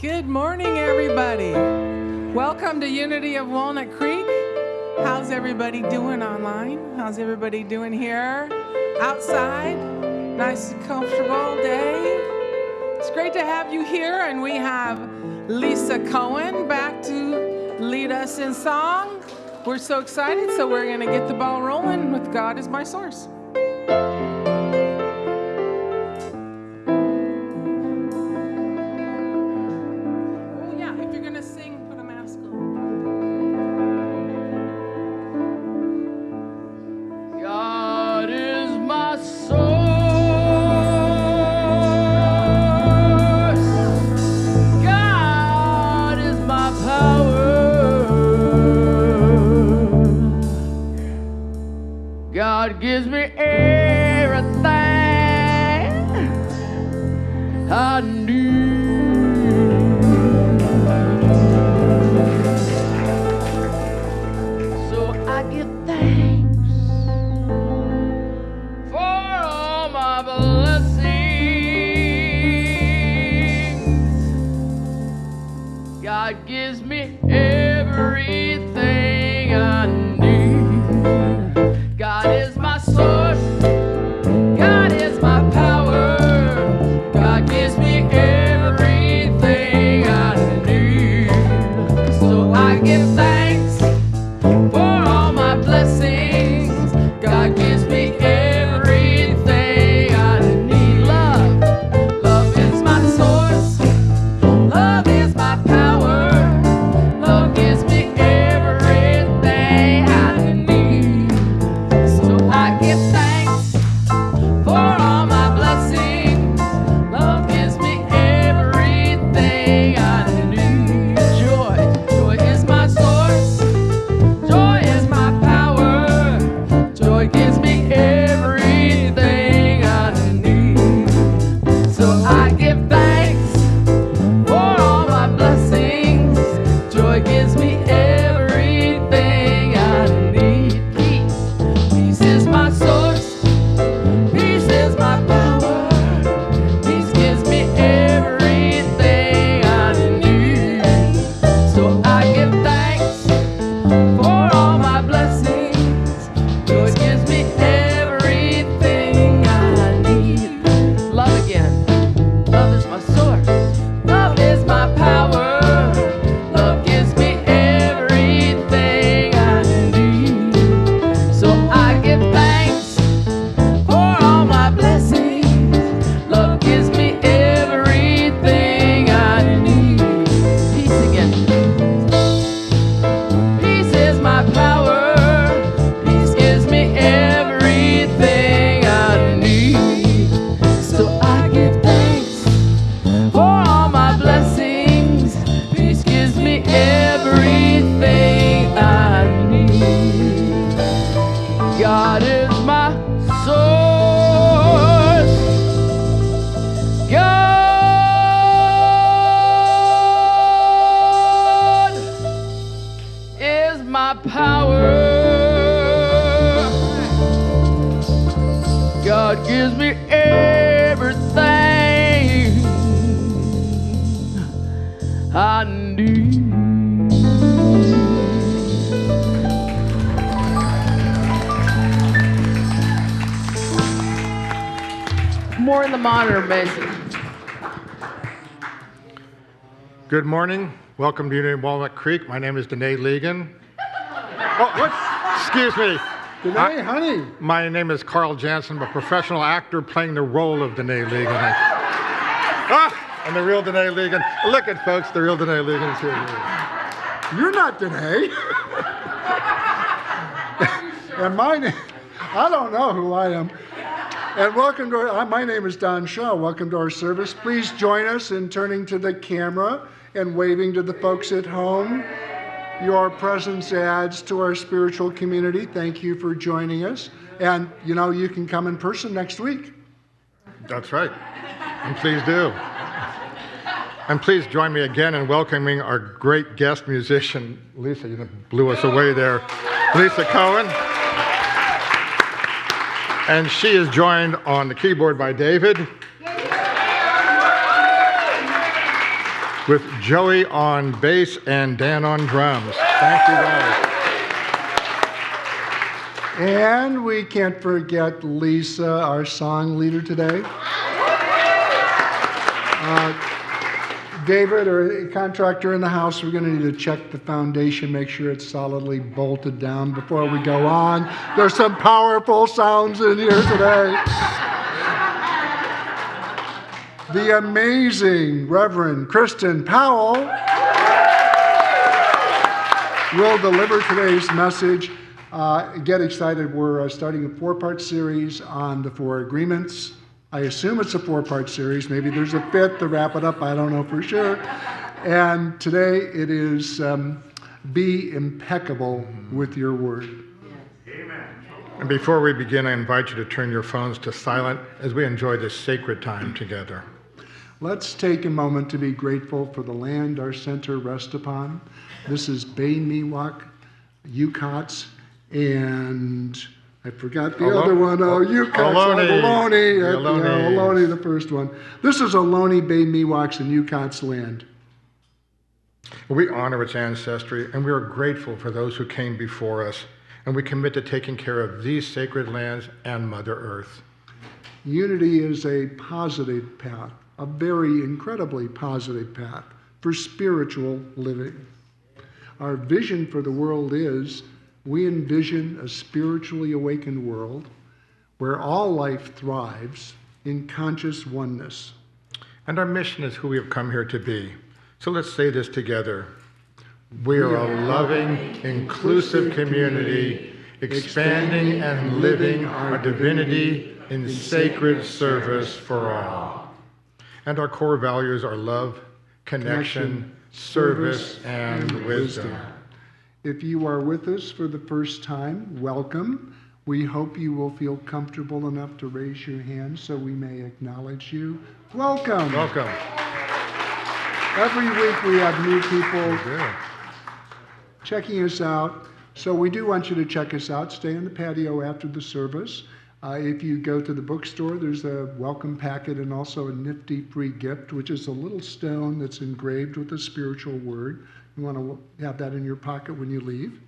Good morning, everybody. Welcome to Unity of Walnut Creek. How's everybody doing online? How's everybody doing here? Outside? Nice and comfortable day. It's great to have you here, and we have Lisa Cohen back to lead us in song. We're so excited, so we're going to get the ball rolling with God is My Source. God gives me everything I need. So I give thanks for all my blessings. God gives me everything I need. God is my source, God is my power, God gives me everything I need. So I give thanks for all my blessings, God gives me everything I need. Love is my source, love is my power, love gives me everything I need. I give thanks for all my blessings. Love gives me everything I need. Joy is my source. Joy is my power. Joy gives me everything I need. So I give thanks for all my blessings. Joy gives me everything I need. Peace is my source, peace is my power, peace gives me everything I need. So I give thanks for all my blessings, joy gives me everything I need. Love again, love is my source, love is my power, love gives me everything I need. So I give thanks for all my blessings. Love gives me everything I need. Peace again. Peace is my power. Peace gives me everything I need. So I give thanks for all my blessings. Peace gives me everything I need. God is my source. God is my power. God gives me everything I need. More in the monitor, Mason. Good morning. Welcome to Unity of Walnut Creek. My name is Danae Legan. Oh, what? Excuse me. Danae, honey. My name is Carl Jansen. I'm a professional actor playing the role of Danae Legan. I'm the real Danae Legan. Look at folks, the real Danae Legan is here. You're not Danae. And my name, I don't know who I am. And welcome to my name is Don Shaw. Welcome to our service. Please join us in turning to the camera and waving to the folks at home. Your presence adds to our spiritual community. Thank you for joining us. And you know, you can come in person next week. That's right. And please do. And please join me again in welcoming our great guest musician, Lisa. You blew us away there. Lisa Cohen. And she is joined on the keyboard by David. with Joey on bass and Dan on drums. Thank you guys. And we can't forget Lisa, our song leader today. David, or a contractor in the house, we're going to need to check the foundation, make sure it's solidly bolted down before we go on. There's some powerful sounds in here today. The amazing Reverend Kristen Powell will deliver today's message. Get excited. We're starting a 4-part series on the 4 agreements. I assume it's a 4-part series. Maybe there's a 5th to wrap it up. I don't know for sure. And today it is be impeccable with your word. Amen. And before we begin, I invite you to turn your phones to silent as we enjoy this sacred time together. Let's take a moment to be grateful for the land our center rests upon. This is Bay Miwok, Yukots, and I forgot the other one. Oh, Yukots, Ohlone. Ohlone, the first one. This is Ohlone, Bay Miwoks, and Yukots land. We honor its ancestry, and we are grateful for those who came before us, and we commit to taking care of these sacred lands and Mother Earth. Unity is a positive path, a very incredibly positive path for spiritual living. Our vision for the world is we envision a spiritually awakened world where all life thrives in conscious oneness. And our mission is who we have come here to be. So let's say this together. We are a loving, inclusive community, expanding and living our divinity in sacred service for all. And our core values are love, connection, service, and wisdom. If you are with us for the first time, welcome. We hope you will feel comfortable enough to raise your hand so we may acknowledge you. Welcome. Welcome. Every week we have new people checking us out. So we do want you to check us out. Stay in the patio after the service. If you go to the bookstore, there's a welcome packet and also a nifty free gift, which is a little stone that's engraved with a spiritual word. You want to have that in your pocket when you leave.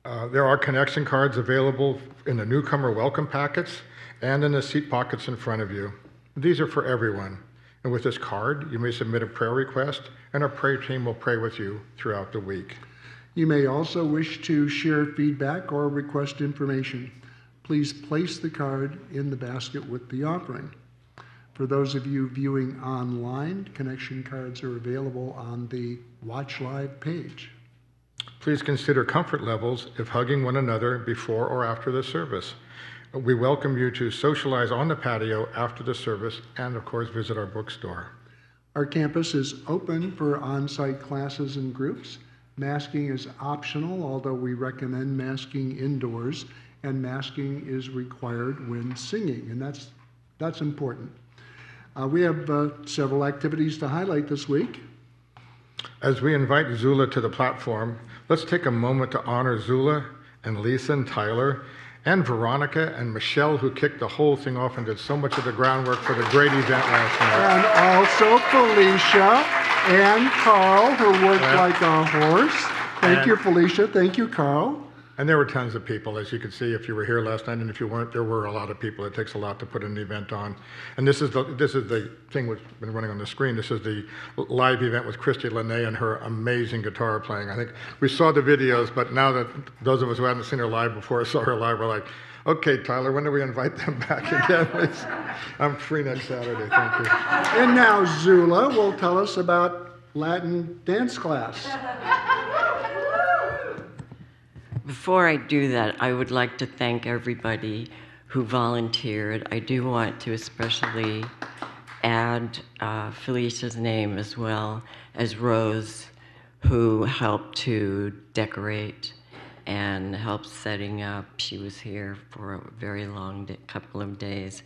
There are connection cards available in the newcomer welcome packets and in the seat pockets in front of you. These are for everyone. And with this card, you may submit a prayer request, and our prayer team will pray with you throughout the week. You may also wish to share feedback or request information. Please place the card in the basket with the offering. For those of you viewing online, connection cards are available on the Watch Live page. Please consider comfort levels if hugging one another before or after the service. We welcome you to socialize on the patio after the service and, of course, visit our bookstore. Our campus is open for on-site classes and groups. Masking is optional, although we recommend masking indoors, and masking is required when singing, and that's important. We have several activities to highlight this week. As we invite Zula to the platform, let's take a moment to honor Zula and Lisa and Tyler and Veronica and Michelle, who kicked the whole thing off and did so much of the groundwork for the great event last night. And also Felicia and Carl, who worked like a horse. Thank you, Felicia. Thank you, Carl. And there were tons of people, as you could see if you were here last night, and if you weren't, there were a lot of people. It takes a lot to put an event on. And this is the thing that's been running on the screen. This is the live event with Christy Lene and her amazing guitar playing. I think we saw the videos, but now that those of us who hadn't seen her live before saw her live, we're like, okay, Tyler, when do we invite them back again? I'm free next Saturday, thank you. And now Zula will tell us about Latin dance class. Before I do that, I would like to thank everybody who volunteered. I do want to especially add Felicia's name as well as Rose, who helped to decorate and helped setting up. She was here for a very long couple of days.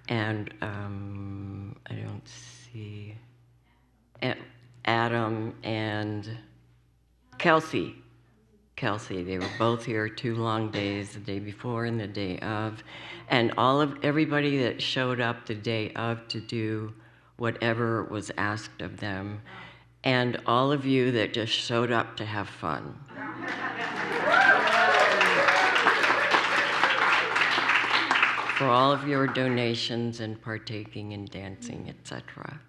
And I don't see Adam and Kelsey, they were both here 2 long days, the day before and the day of. And everybody that showed up the day of to do whatever was asked of them, and all of you that just showed up to have fun. For all of your donations and partaking in dancing, etc.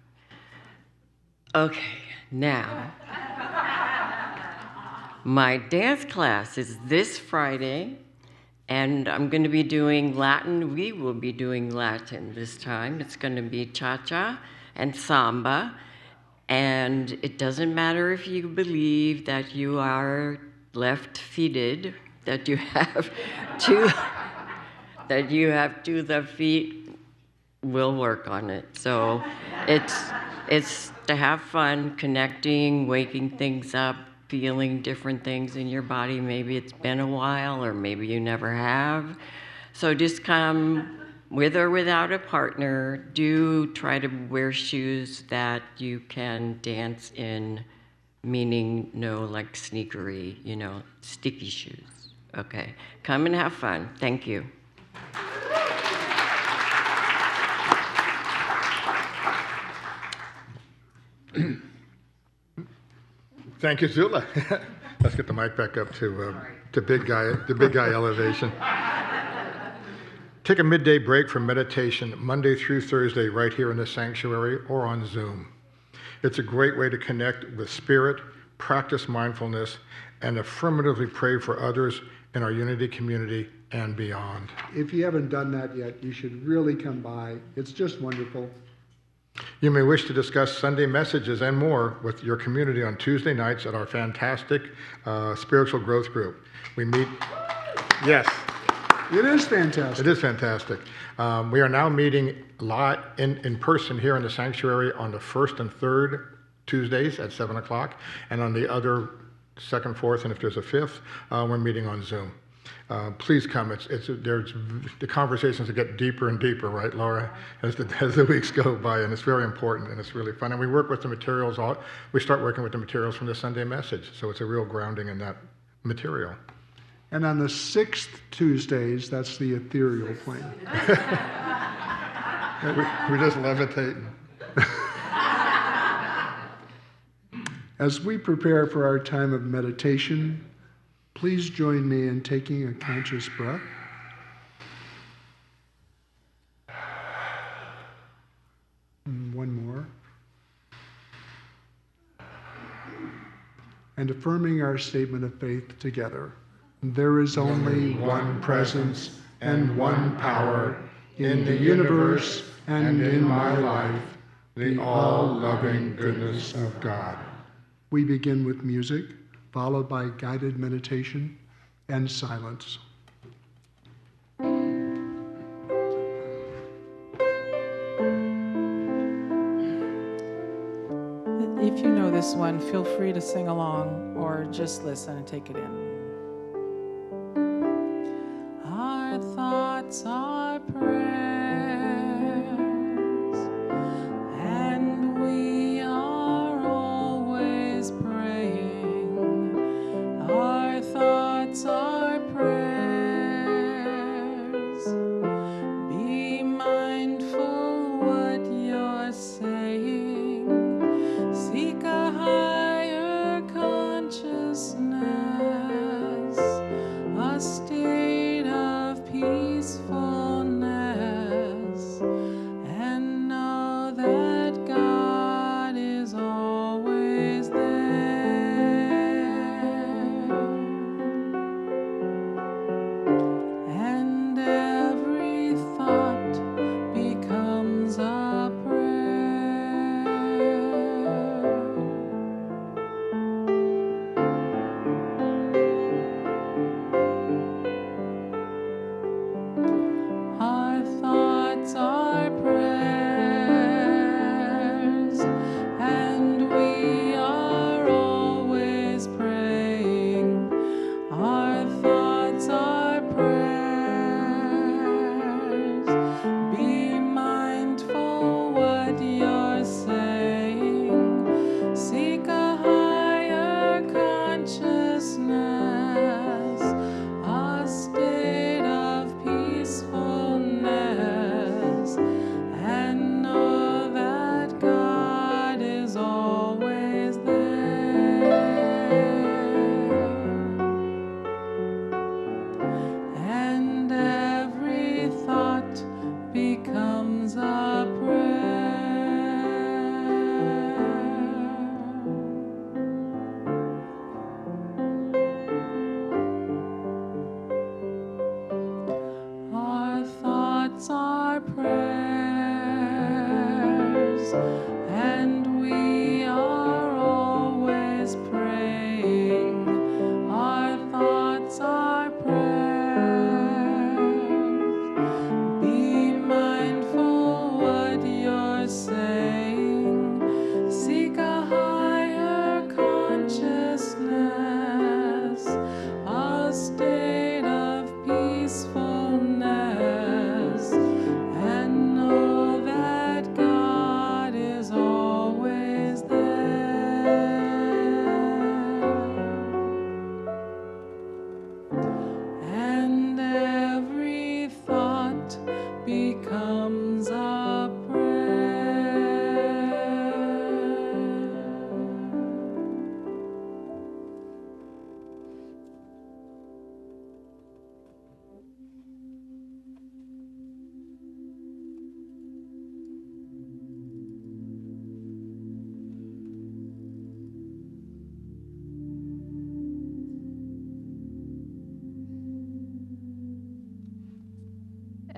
Okay, now, my dance class is this Friday, and I'm going to be doing Latin. We will be doing Latin this time. It's going to be cha-cha and samba, and it doesn't matter if you believe that you are left-feeted, that you have two left feet. We'll work on it. So it's to have fun, connecting, waking things up, feeling different things in your body. Maybe it's been a while, or maybe you never have. So just come with or without a partner. Do try to wear shoes that you can dance in, meaning no like sneakery, sticky shoes. Okay, come and have fun. Thank you. Thank you, Zula. Let's get the mic back up to the big guy elevation. Take a midday break from meditation Monday through Thursday right here in the sanctuary or on Zoom. It's a great way to connect with spirit, practice mindfulness, and affirmatively pray for others in our Unity community and beyond. If you haven't done that yet, you should really come by. It's just wonderful. You may wish to discuss Sunday messages and more with your community on Tuesday nights at our fantastic spiritual growth group. We meet, yes. It is fantastic. It is fantastic. We are now meeting live in person here in the sanctuary on the first and third Tuesdays at 7 o'clock, and on the other second, fourth, and if there's a fifth, we're meeting on Zoom. Please come. There's the conversations that get deeper and deeper, right, Laura, as the weeks go by, and it's very important and it's really fun. And we work with the materials. We start working with the materials from the Sunday message, so it's a real grounding in that material. And on the 6th Tuesdays, that's the ethereal plane. We're just levitating. As we prepare for our time of meditation, please join me in taking a conscious breath. And one more. And affirming our statement of faith together. There is only one presence and one power in the universe and in my life, the all-loving goodness of God. We begin with music, followed by guided meditation and silence. If you know this one, feel free to sing along or just listen and take it in. Our thoughts are prayers, and we are always praying. Our thoughts are prayers. Be mindful what you're saying. Seek a higher consciousness.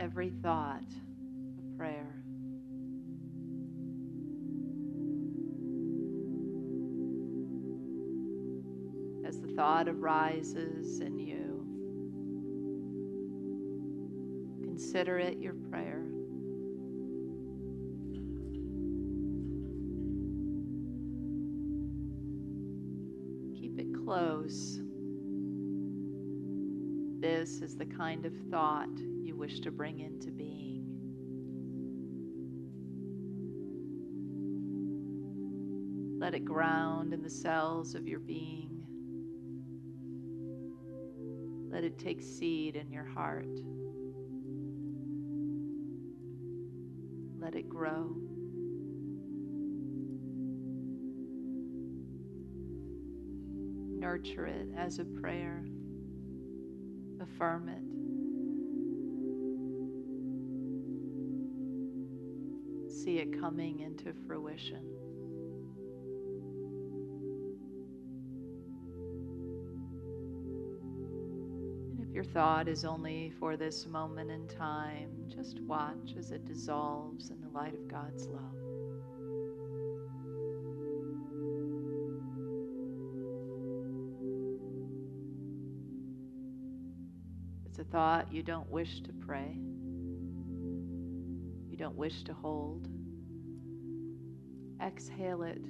every thought a prayer. As the thought arises in you, consider it your prayer. Keep it close. This is the kind of thought you wish to bring into being. Let it ground in the cells of your being. Let it take seed in your heart. Let it grow. Nurture it as a prayer. Affirm it. See it coming into fruition. And if your thought is only for this moment in time, just watch as it dissolves in the light of God's love. A thought you don't wish to pray, you don't wish to hold, exhale it.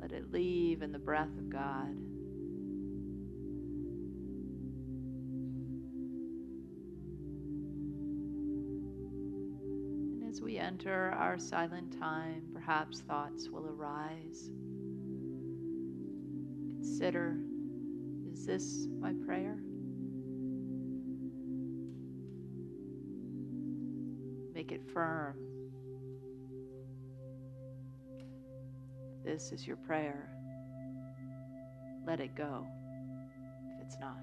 Let it leave in the breath of God. And as we enter our silent time, perhaps thoughts will arise. Consider, is this my prayer? Make it firm. This is your prayer. Let it go if it's not.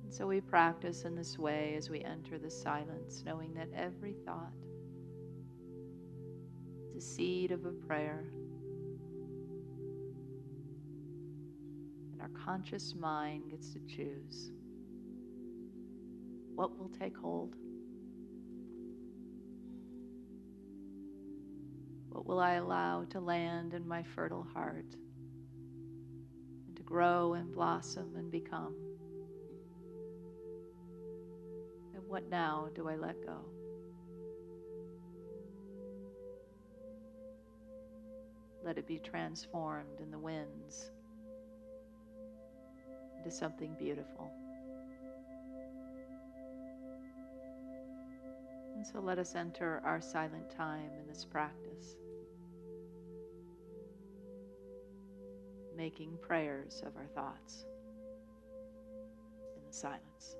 And so we practice in this way as we enter the silence, knowing that every thought is a seed of a prayer. Our conscious mind gets to choose what will take hold. What will I allow to land in my fertile heart and to grow and blossom and become? And what now do I let go? Let it be transformed in the winds into something beautiful. And so let us enter our silent time in this practice, making prayers of our thoughts in the silence.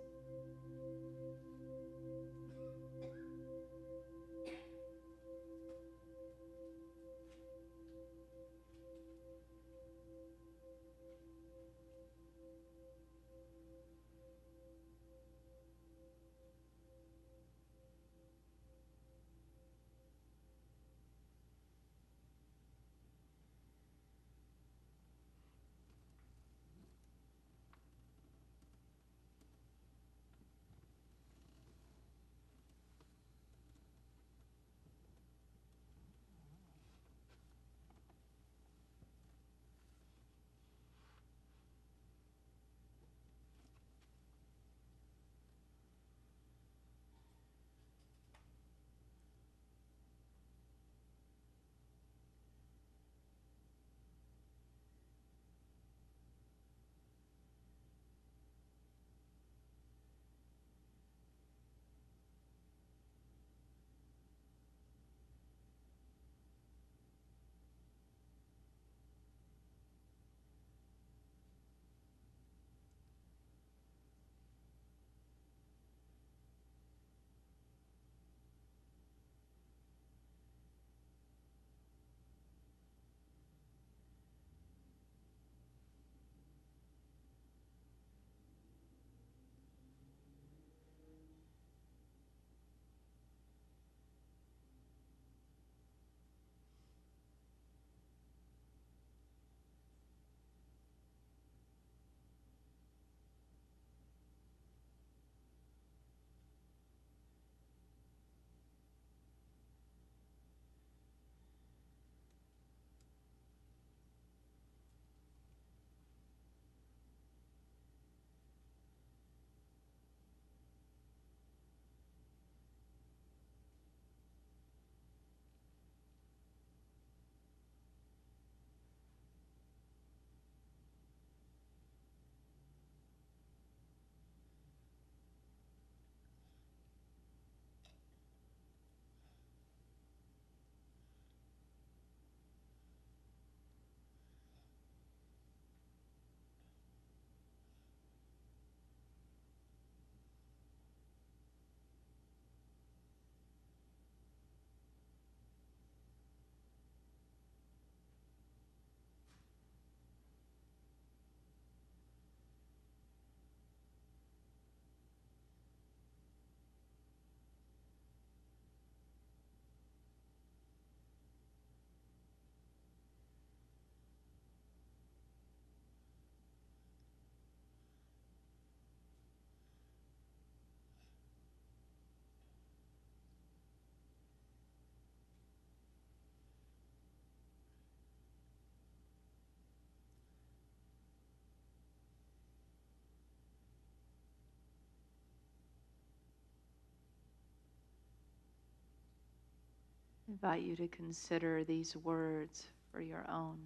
invite you to consider these words for your own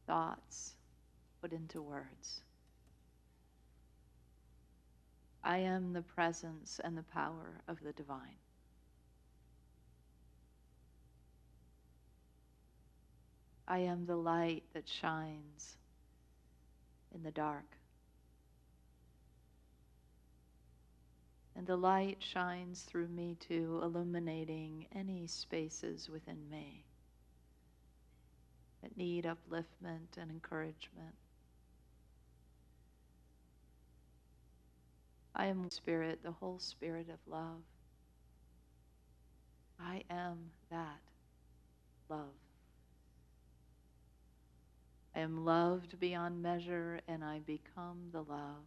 thoughts put into words. I am the presence and the power of the divine. I am the light that shines in the dark. And the light shines through me too, illuminating any spaces within me that need upliftment and encouragement. I am Spirit, the whole spirit of love. I am that love. I am loved beyond measure, and I become the love.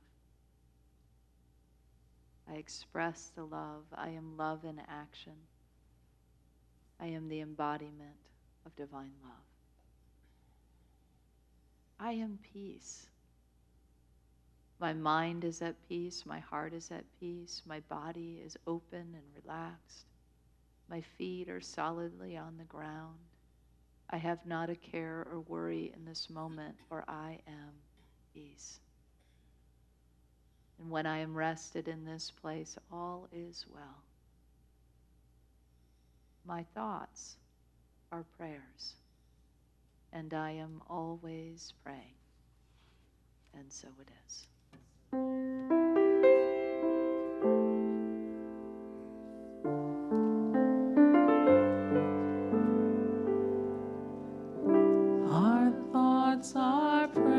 I express the love. I am love in action. I am the embodiment of divine love. I am peace. My mind is at peace. My heart is at peace. My body is open and relaxed. My feet are solidly on the ground. I have not a care or worry in this moment, for I am peace. And when I am rested in this place, all is well. My thoughts are prayers, and I am always praying. And so it is. Our thoughts are prayers,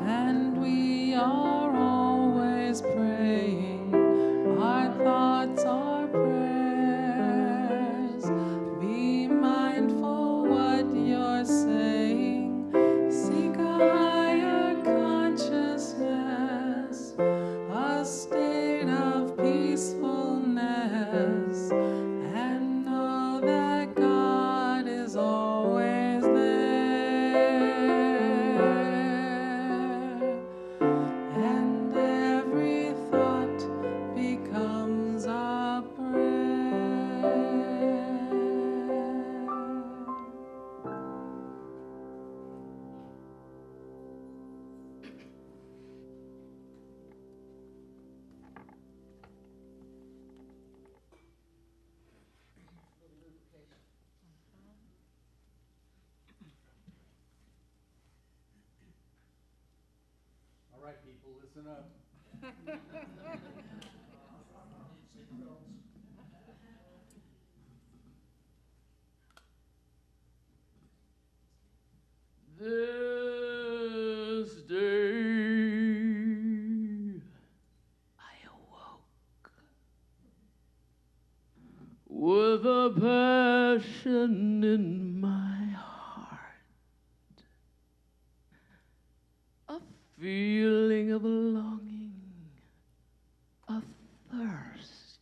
and we are always praying. Our thoughts are prayers. Be mindful what you're saying. Seek a higher consciousness, a state of peacefulness, and know that God is always there. And every thought becomes a prayer. All right, people, listen up. This day I awoke with a passion in my heart, a feeling of longing, a thirst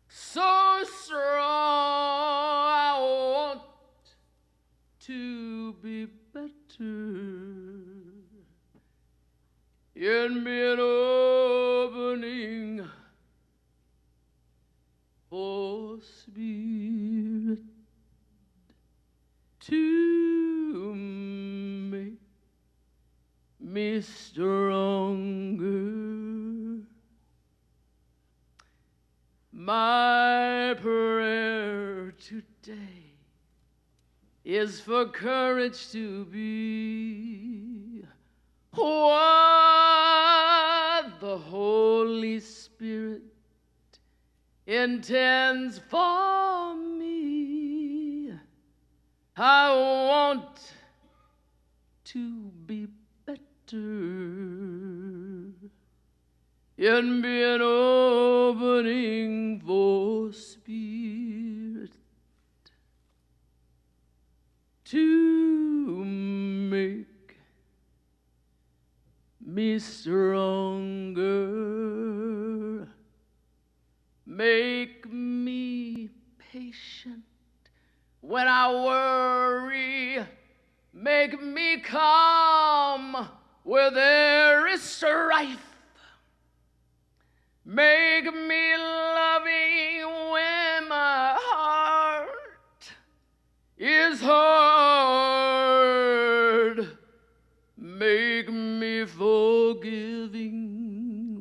so strong. I want to be better. In me an opening for spirit to make me stronger. My prayer today is for courage to be what the Holy Spirit intends for me. I want to be better. In me an opening for spirit to make me stronger. Make me patient when I worry. Make me calm where there is strife. Make me loving when hard. Make me forgiving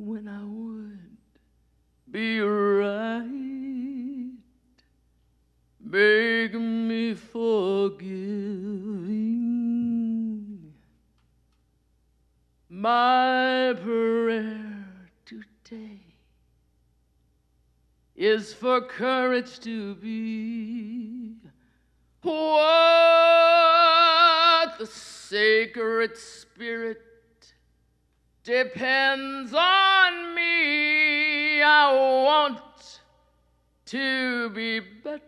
when I would be right. Make me forgiving. My prayer today is for courage to be what the sacred spirit depends on me. I want to be better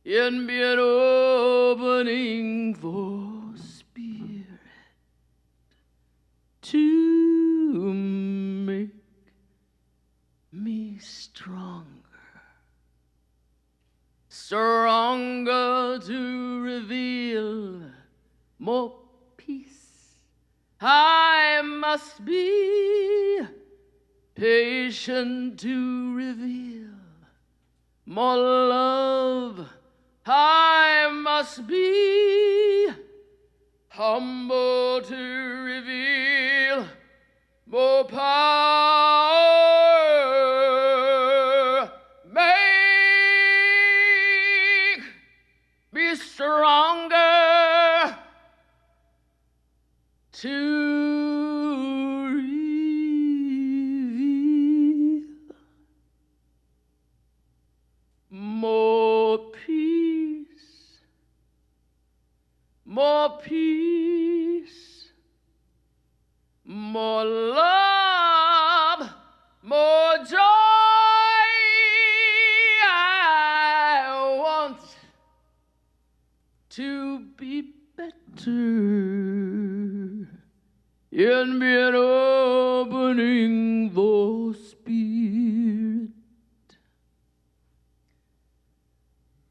in being opening for spirit to make me stronger. Stronger to reveal more peace. I must be patient to reveal more love. I must be humble to reveal more power. Make me stronger to reveal more peace, more peace, more love, more joy. I want to be better in being opening the spirit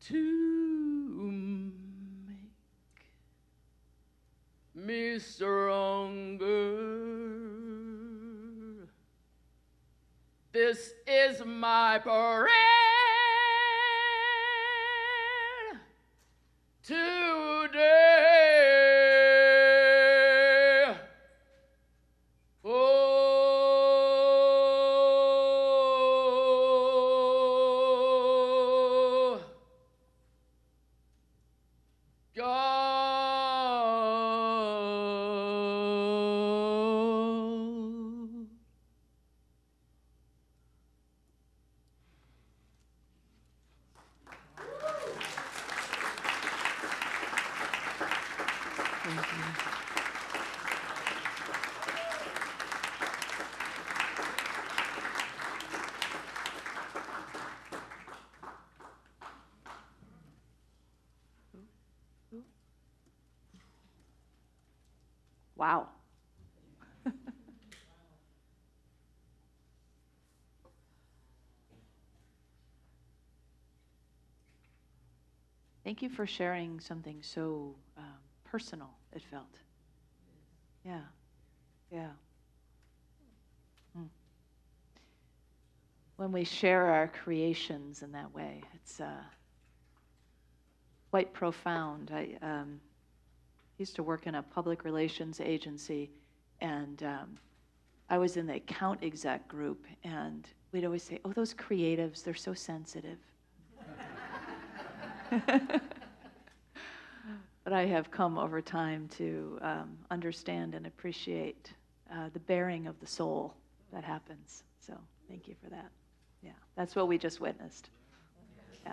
to make me stronger. This is my prayer today. Oh, God. Wow. Thank you for sharing something so personal, it felt. Yeah, yeah. When we share our creations in that way, it's quite profound. I used to work in a public relations agency, and I was in the account exec group, and we'd always say, oh, those creatives, they're so sensitive. But I have come over time to understand and appreciate the bearing of the soul that happens. So thank you for that. Yeah, that's what we just witnessed. Yeah.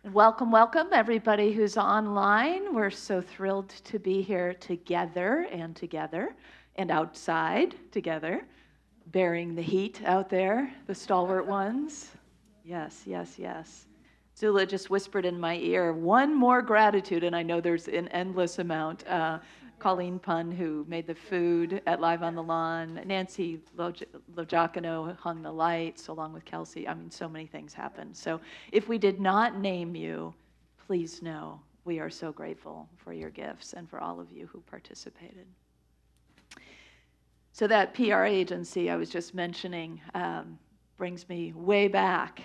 And welcome, welcome, everybody who's online. We're so thrilled to be here together and outside together, bearing the heat out there, the stalwart ones. Yes, yes, yes. Zula just whispered in my ear, one more gratitude, and I know there's an endless amount. Colleen Punn, who made the food at Live on the Lawn. Nancy Logiacano hung the lights, along with Kelsey. I mean, so many things happened. So if we did not name you, please know we are so grateful for your gifts and for all of you who participated. So that PR agency I was just mentioning brings me way back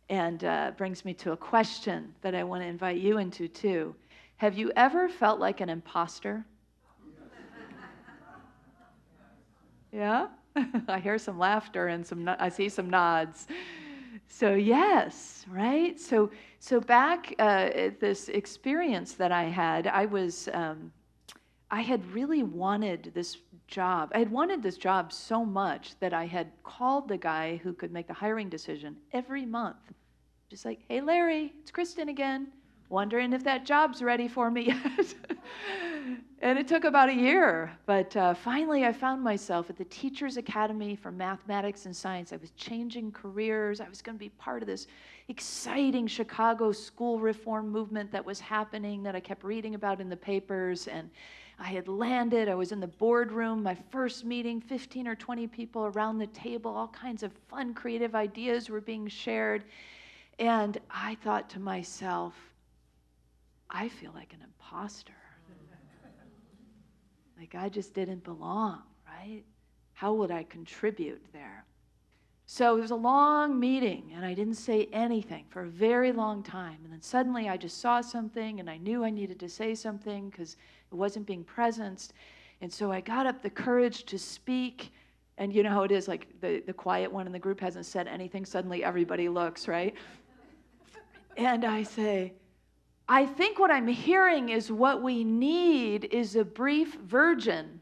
and brings me to a question that I want to invite you into too. Have you ever felt like an imposter? Yeah? I hear some laughter and I see some nods. So yes, right? So back at this experience that I had, I had really wanted this job. I had wanted this job so much that I had called the guy who could make the hiring decision every month. Just like, hey, Larry, it's Kristen again. Wondering if that job's ready for me yet. And it took about a year, but finally I found myself at the Teachers Academy for Mathematics and Science. I was changing careers. I was going to be part of this exciting Chicago school reform movement that was happening that I kept reading about in the papers. And I had landed. I was in the boardroom, my first meeting, 15 or 20 people around the table. All kinds of fun, creative ideas were being shared. And I thought to myself, I feel like an imposter. Like I just didn't belong, right? How would I contribute there? So it was a long meeting, and I didn't say anything for a very long time. And then suddenly I just saw something, and I knew I needed to say something because it wasn't being presenced. And so I got up the courage to speak. And you know how it is, like the quiet one in the group hasn't said anything. Suddenly everybody looks, right? And I say, I think what I'm hearing is what we need is a brief virgin.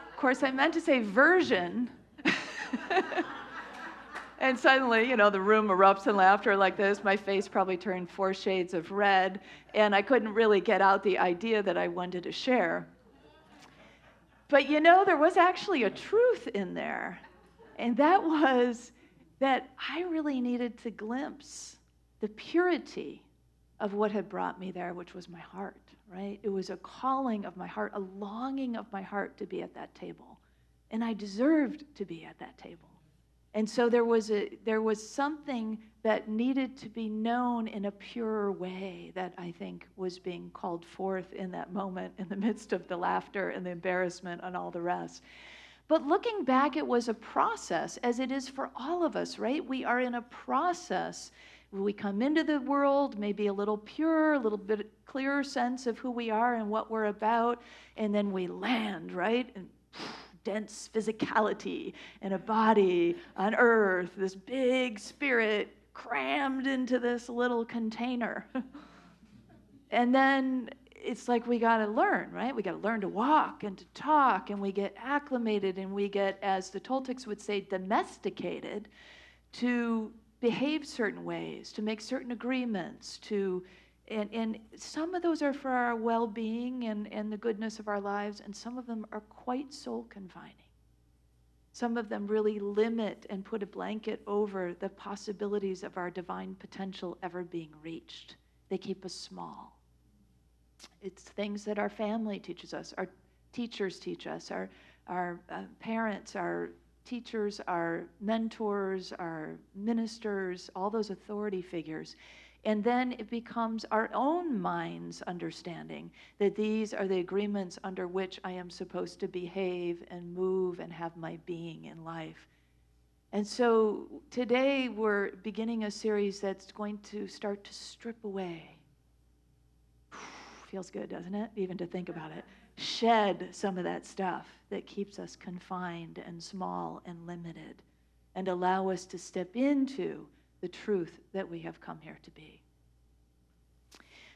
Of course, I meant to say version. And suddenly, you know, the room erupts in laughter like this. My face probably turned 4 shades of red, and I couldn't really get out the idea that I wanted to share. But you know, there was actually a truth in there, and that was that I really needed to glimpse the purity of what had brought me there, which was my heart, right? It was a calling of my heart, a longing of my heart to be at that table. And I deserved to be at that table. And so there was something that needed to be known in a purer way that I think was being called forth in that moment in the midst of the laughter and the embarrassment and all the rest. But looking back, it was a process, as it is for all of us, right? We are in a process. We come into the world, maybe a little purer, a little bit clearer sense of who we are and what we're about, and then we land, right? And dense physicality and a body on earth, this big spirit crammed into this little container. And then it's like we got to learn, right? We got to learn to walk and to talk, and we get acclimated, and we get, as the Toltecs would say, domesticated to behave certain ways, to make certain agreements, and some of those are for our well-being and the goodness of our lives, and some of them are quite soul-confining. Some of them really limit and put a blanket over the possibilities of our divine potential ever being reached. They keep us small. It's things that our family teaches us, our teachers teach us, our parents, our teachers, our mentors, our ministers, all those authority figures. And then it becomes our own mind's understanding that these are the agreements under which I am supposed to behave and move and have my being in life. And so today we're beginning a series that's going to start to strip away. Feels good, doesn't it? Even to think about it. Shed some of that stuff that keeps us confined and small and limited, and allow us to step into the truth that we have come here to be.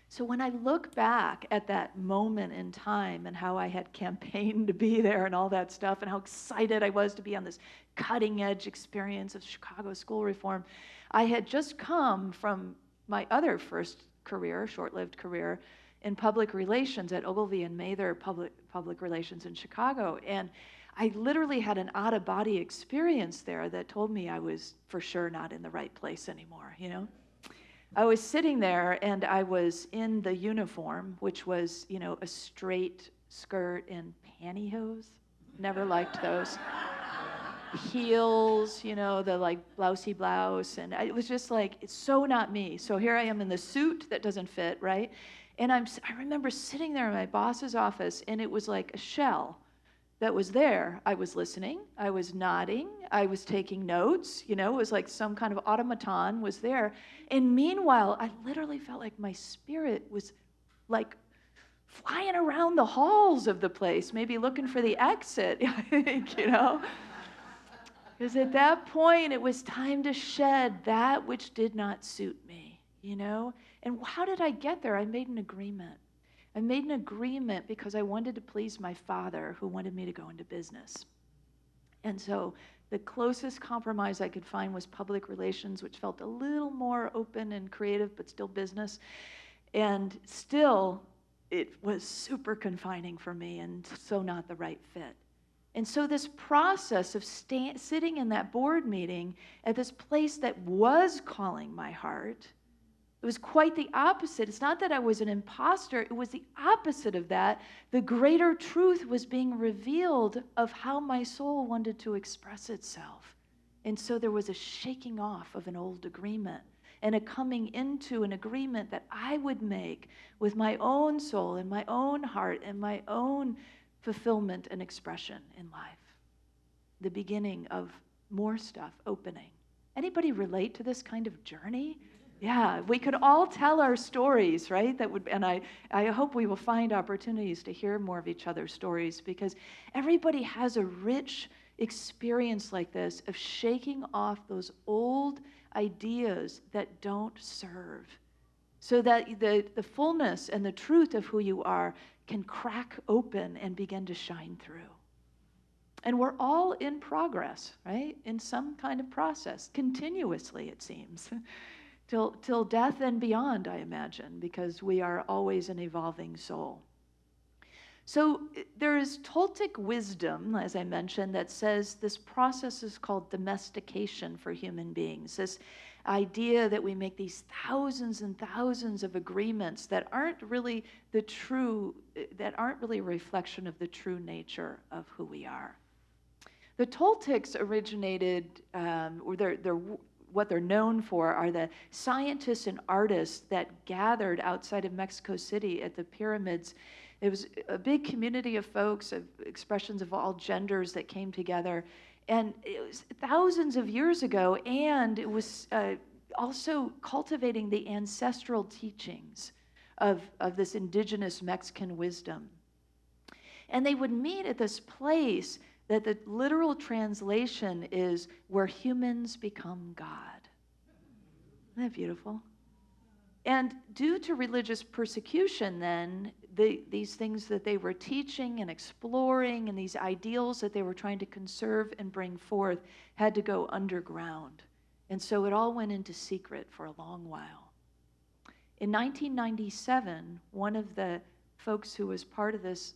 So when I look back at that moment in time and how I had campaigned to be there and all that stuff, and how excited I was to be on this cutting edge experience of Chicago school reform, I had just come from my other first career, short-lived career, in public relations at Ogilvy and Mather public relations in Chicago. And I literally had an out-of-body experience there that told me I was for sure not in the right place anymore, you know? I was sitting there and I was in the uniform, which was, you know, a straight skirt and pantyhose. Never liked those. Heels, you know, the like blousey blouse. And it was just like, it's so not me. So here I am in the suit that doesn't fit, right? And I remember sitting there in my boss's office, and it was like a shell that was there. I was listening, I was nodding, I was taking notes, it was like some kind of automaton was there. And meanwhile, I literally felt like my spirit was like flying around the halls of the place, maybe looking for the exit, I think, Because at that point, it was time to shed that which did not suit me, And how did I get there? I made an agreement. I made an agreement because I wanted to please my father, who wanted me to go into business. And so the closest compromise I could find was public relations, which felt a little more open and creative, but still business. And still, it was super confining for me and so not the right fit. And so this process of sitting in that board meeting at this place that was calling my heart, it was quite the opposite. It's not that I was an imposter. It was the opposite of that. The greater truth was being revealed of how my soul wanted to express itself. And so there was a shaking off of an old agreement and a coming into an agreement that I would make with my own soul and my own heart and my own fulfillment and expression in life. The beginning of more stuff opening. Anybody relate to this kind of journey? Yeah, we could all tell our stories, right? And I hope we will find opportunities to hear more of each other's stories, because everybody has a rich experience like this of shaking off those old ideas that don't serve, so that the fullness and the truth of who you are can crack open and begin to shine through. And we're all in progress, right? In some kind of process, continuously, it seems. Till death and beyond, I imagine, because we are always an evolving soul. So there is Toltec wisdom, as I mentioned, that says this process is called domestication for human beings. This idea that we make these thousands and thousands of agreements that aren't really a reflection of the true nature of who we are. The Toltecs originated, what they're known for are the scientists and artists that gathered outside of Mexico City at the pyramids. It was a big community of folks, of expressions of all genders that came together. And it was thousands of years ago, and it was also cultivating the ancestral teachings of this indigenous Mexican wisdom. And they would meet at this place that the literal translation is where humans become God. Isn't that beautiful? And due to religious persecution then, these things that they were teaching and exploring and these ideals that they were trying to conserve and bring forth had to go underground. And so it all went into secret for a long while. In 1997, one of the folks who was part of this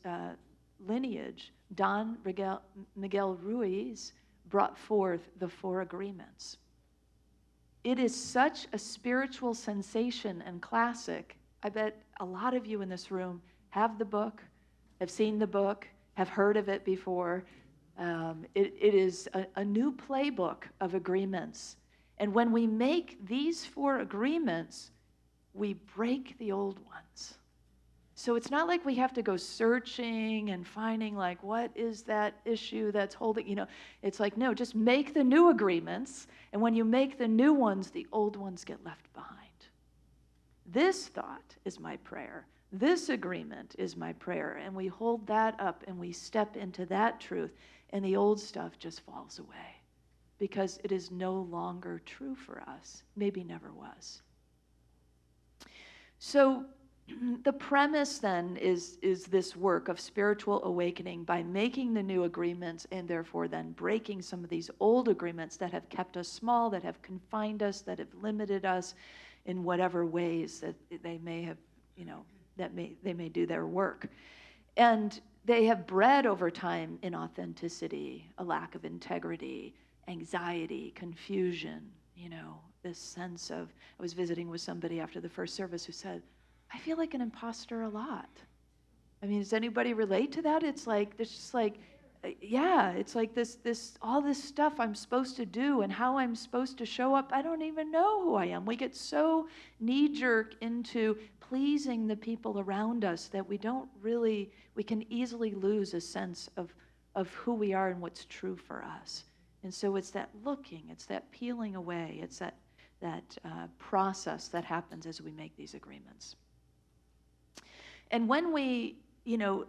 lineage, Don Miguel Ruiz, brought forth the 4 agreements. It is such a spiritual sensation and classic. I bet a lot of you in this room have the book, have seen the book, have heard of it before. It is a new playbook of agreements. And when we make these 4 agreements, we break the old ones. So it's not like we have to go searching and finding like, what is that issue that's holding, it's like, no, just make the new agreements. And when you make the new ones, the old ones get left behind. This thought is my prayer. This agreement is my prayer. And we hold that up and we step into that truth, and the old stuff just falls away because it is no longer true for us. Maybe never was. So the premise then is this work of spiritual awakening by making the new agreements and therefore then breaking some of these old agreements that have kept us small, that have confined us, that have limited us in whatever ways that they may have, they may do their work. And they have bred over time inauthenticity, a lack of integrity, anxiety, confusion, this sense of, I was visiting with somebody after the first service who said, I feel like an imposter a lot. I mean, does anybody relate to that? It's like, there's just like yeah, it's like all this stuff I'm supposed to do and how I'm supposed to show up. I don't even know who I am. We get so knee-jerk into pleasing the people around us that we can easily lose a sense of who we are and what's true for us. And so it's that looking, it's that peeling away, it's that process that happens as we make these agreements. And when we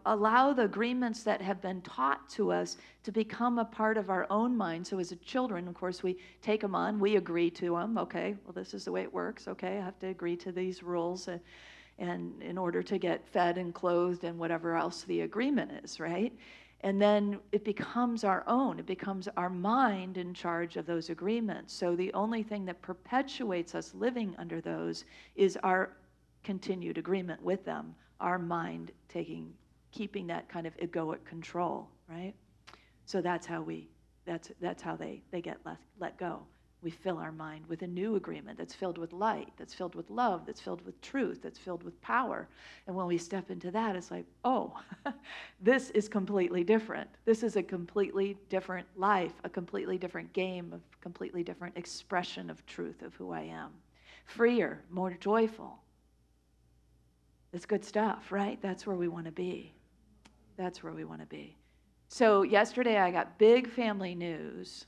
allow the agreements that have been taught to us to become a part of our own mind. So as children, of course, we take them on, we agree to them. Okay, well, this is the way it works. Okay, I have to agree to these rules and in order to get fed and clothed and whatever else the agreement is, right? And then it becomes our own. It becomes our mind in charge of those agreements. So the only thing that perpetuates us living under those is our continued agreement with them, our mind keeping that kind of egoic control, right? So that's how they get let go. We fill our mind with a new agreement that's filled with light, that's filled with love, that's filled with truth, that's filled with power. And when we step into that, it's like, oh, this is completely different. This is a completely different life, a completely different game, a completely different expression of truth of who I am. Freer, more joyful. It's good stuff, right? That's where we want to be. That's where we want to be. So yesterday I got big family news.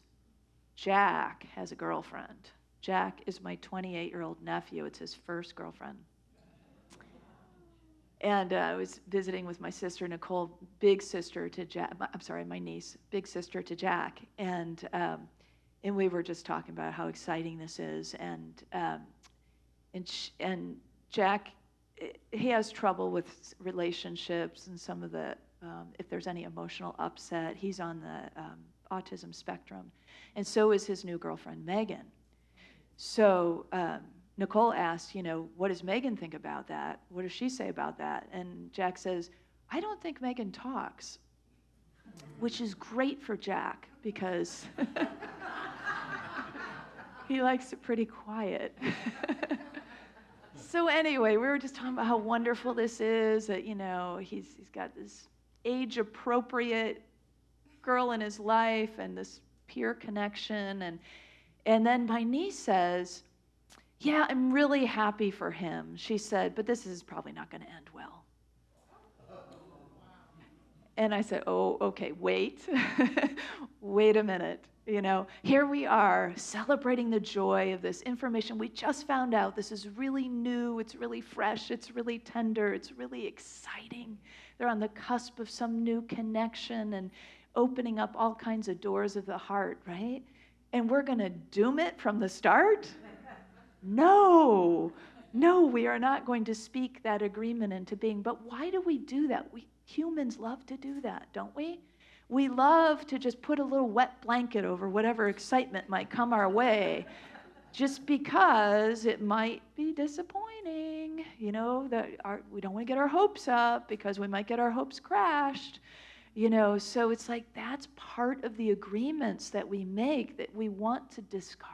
Jack has a girlfriend. Jack is my 28-year-old nephew. It's his first girlfriend. And I was visiting with my sister, Nicole, big sister to Jack. I'm sorry, my niece, big sister to Jack. And we were just talking about how exciting this is. And Jack, he has trouble with relationships and some of the, if there's any emotional upset, he's on the autism spectrum. And so is his new girlfriend, Megan. So Nicole asked, what does Megan think about that? What does she say about that? And Jack says, I don't think Megan talks, which is great for Jack because he likes it pretty quiet. So anyway, we were just talking about how wonderful this is, that, he's got this age-appropriate girl in his life and this peer connection. And then my niece says, yeah, I'm really happy for him. She said, but this is probably not going to end well. And I said, oh, okay, wait. Wait a minute. Here we are celebrating the joy of this information we just found out. This is really new. It's really fresh. It's really tender. It's really exciting. They're on the cusp of some new connection and opening up all kinds of doors of the heart, right? And we're going to doom it from the start? No, we are not going to speak that agreement into being. But why do we do that? We humans love to do that, don't we? We love to just put a little wet blanket over whatever excitement might come our way, just because it might be disappointing, that we don't want to get our hopes up because we might get our hopes crashed, so it's like that's part of the agreements that we make that we want to discard.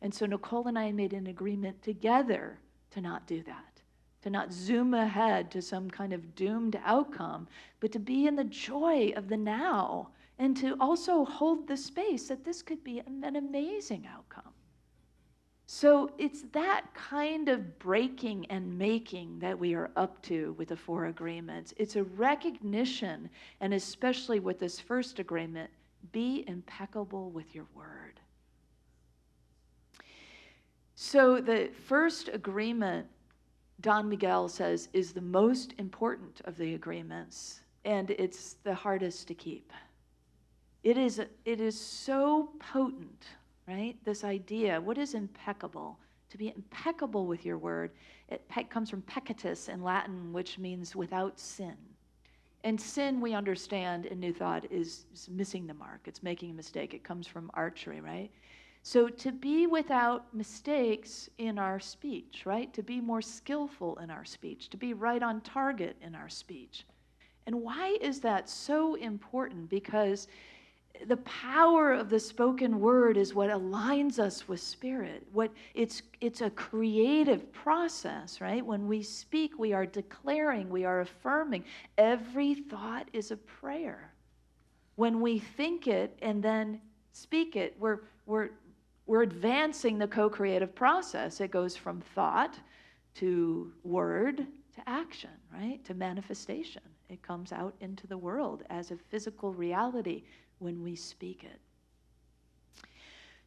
And so Nicole and I made an agreement together to not do that. To not zoom ahead to some kind of doomed outcome, but to be in the joy of the now and to also hold the space that this could be an amazing outcome. So it's that kind of breaking and making that we are up to with the 4 agreements. It's a recognition, and especially with this first agreement, be impeccable with your word. So the first agreement, Don Miguel says, is the most important of the agreements, and it's the hardest to keep. It is so potent, right? This idea, what is impeccable? To be impeccable with your word, it comes from peccatus in Latin, which means without sin. And sin, we understand in New Thought, is missing the mark. It's making a mistake. It comes from archery, right? So to be without mistakes in our speech, right? To be more skillful in our speech, to be right on target in our speech. And why is that so important? Because the power of the spoken word is what aligns us with spirit. It's a creative process, right? When we speak, we are declaring, we are affirming. Every thought is a prayer. When we think it and then speak it, we're advancing the co-creative process. It goes from thought to word to action, right? To manifestation. It comes out into the world as a physical reality when we speak it.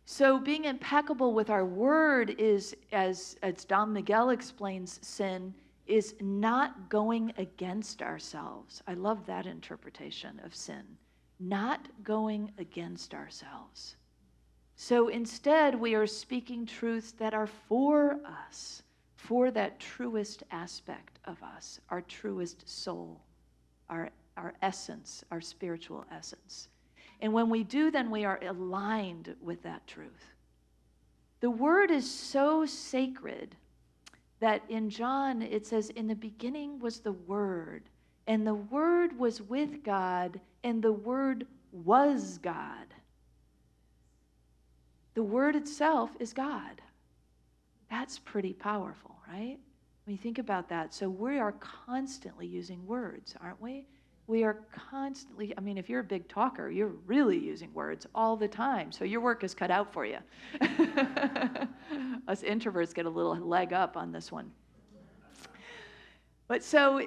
So being impeccable with our word is, as Don Miguel explains, sin is not going against ourselves. I love that interpretation of sin. Not going against ourselves. So instead, we are speaking truths that are for us, for that truest aspect of us, our truest soul, our essence, our spiritual essence. And when we do, then we are aligned with that truth. The word is so sacred that in John it says, in the beginning was the Word, and the Word was with God, and the Word was God. The Word itself is God. That's pretty powerful, right? When you think about that. So we are constantly using words, aren't we? We are constantly, I mean, if you're a big talker, you're really using words all the time. So your work is cut out for you. Us introverts get a little leg up on this one. But so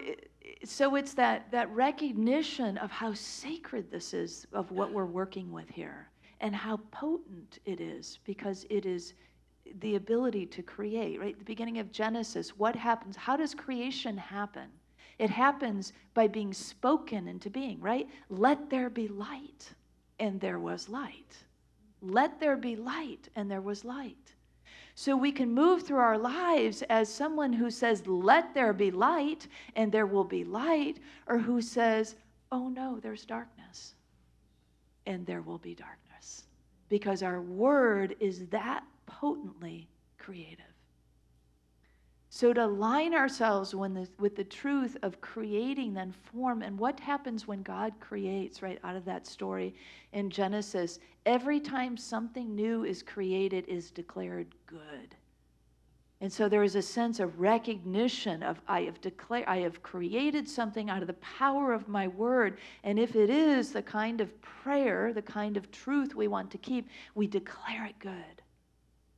it's that recognition of how sacred this is, of what we're working with here, and how potent it is, because it is the ability to create, right? At the beginning of Genesis, what happens? How does creation happen? It happens by being spoken into being, right? Let there be light, and there was light. Let there be light, and there was light. So we can move through our lives as someone who says, let there be light, and there will be light, or who says, oh no, there's darkness, and there will be darkness. Because our word is that potently creative. So to align ourselves with the truth of creating then form, and what happens when God creates, right out of that story in Genesis, every time something new is created is declared good. And so there is a sense of recognition of I have created something out of the power of my word, and if it is the kind of prayer, the kind of truth we want to keep, we declare it good.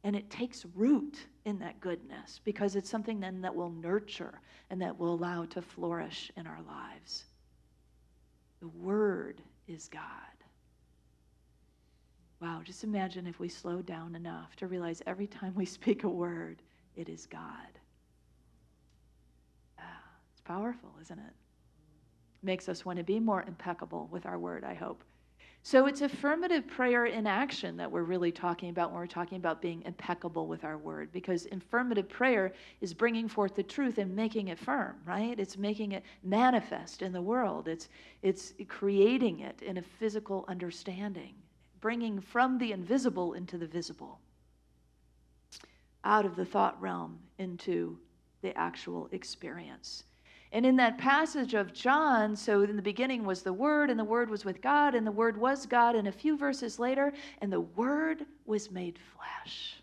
And it takes root in that goodness, because it's something then that will nurture and that will allow to flourish in our lives. The Word is God. Wow, just imagine if we slowed down enough to realize every time we speak a word, it is God. It's powerful, isn't it? Makes us want to be more impeccable with our word, I hope. So it's affirmative prayer in action that we're really talking about when we're talking about being impeccable with our word, because affirmative prayer is bringing forth the truth and making it firm, right? It's making it manifest in the world. It's creating it in a physical understanding, bringing from the invisible into the visible, out of the thought realm into the actual experience. And in that passage of John, so in the beginning was the Word, and the Word was with God, and the Word was God, and a few verses later, and the Word was made flesh.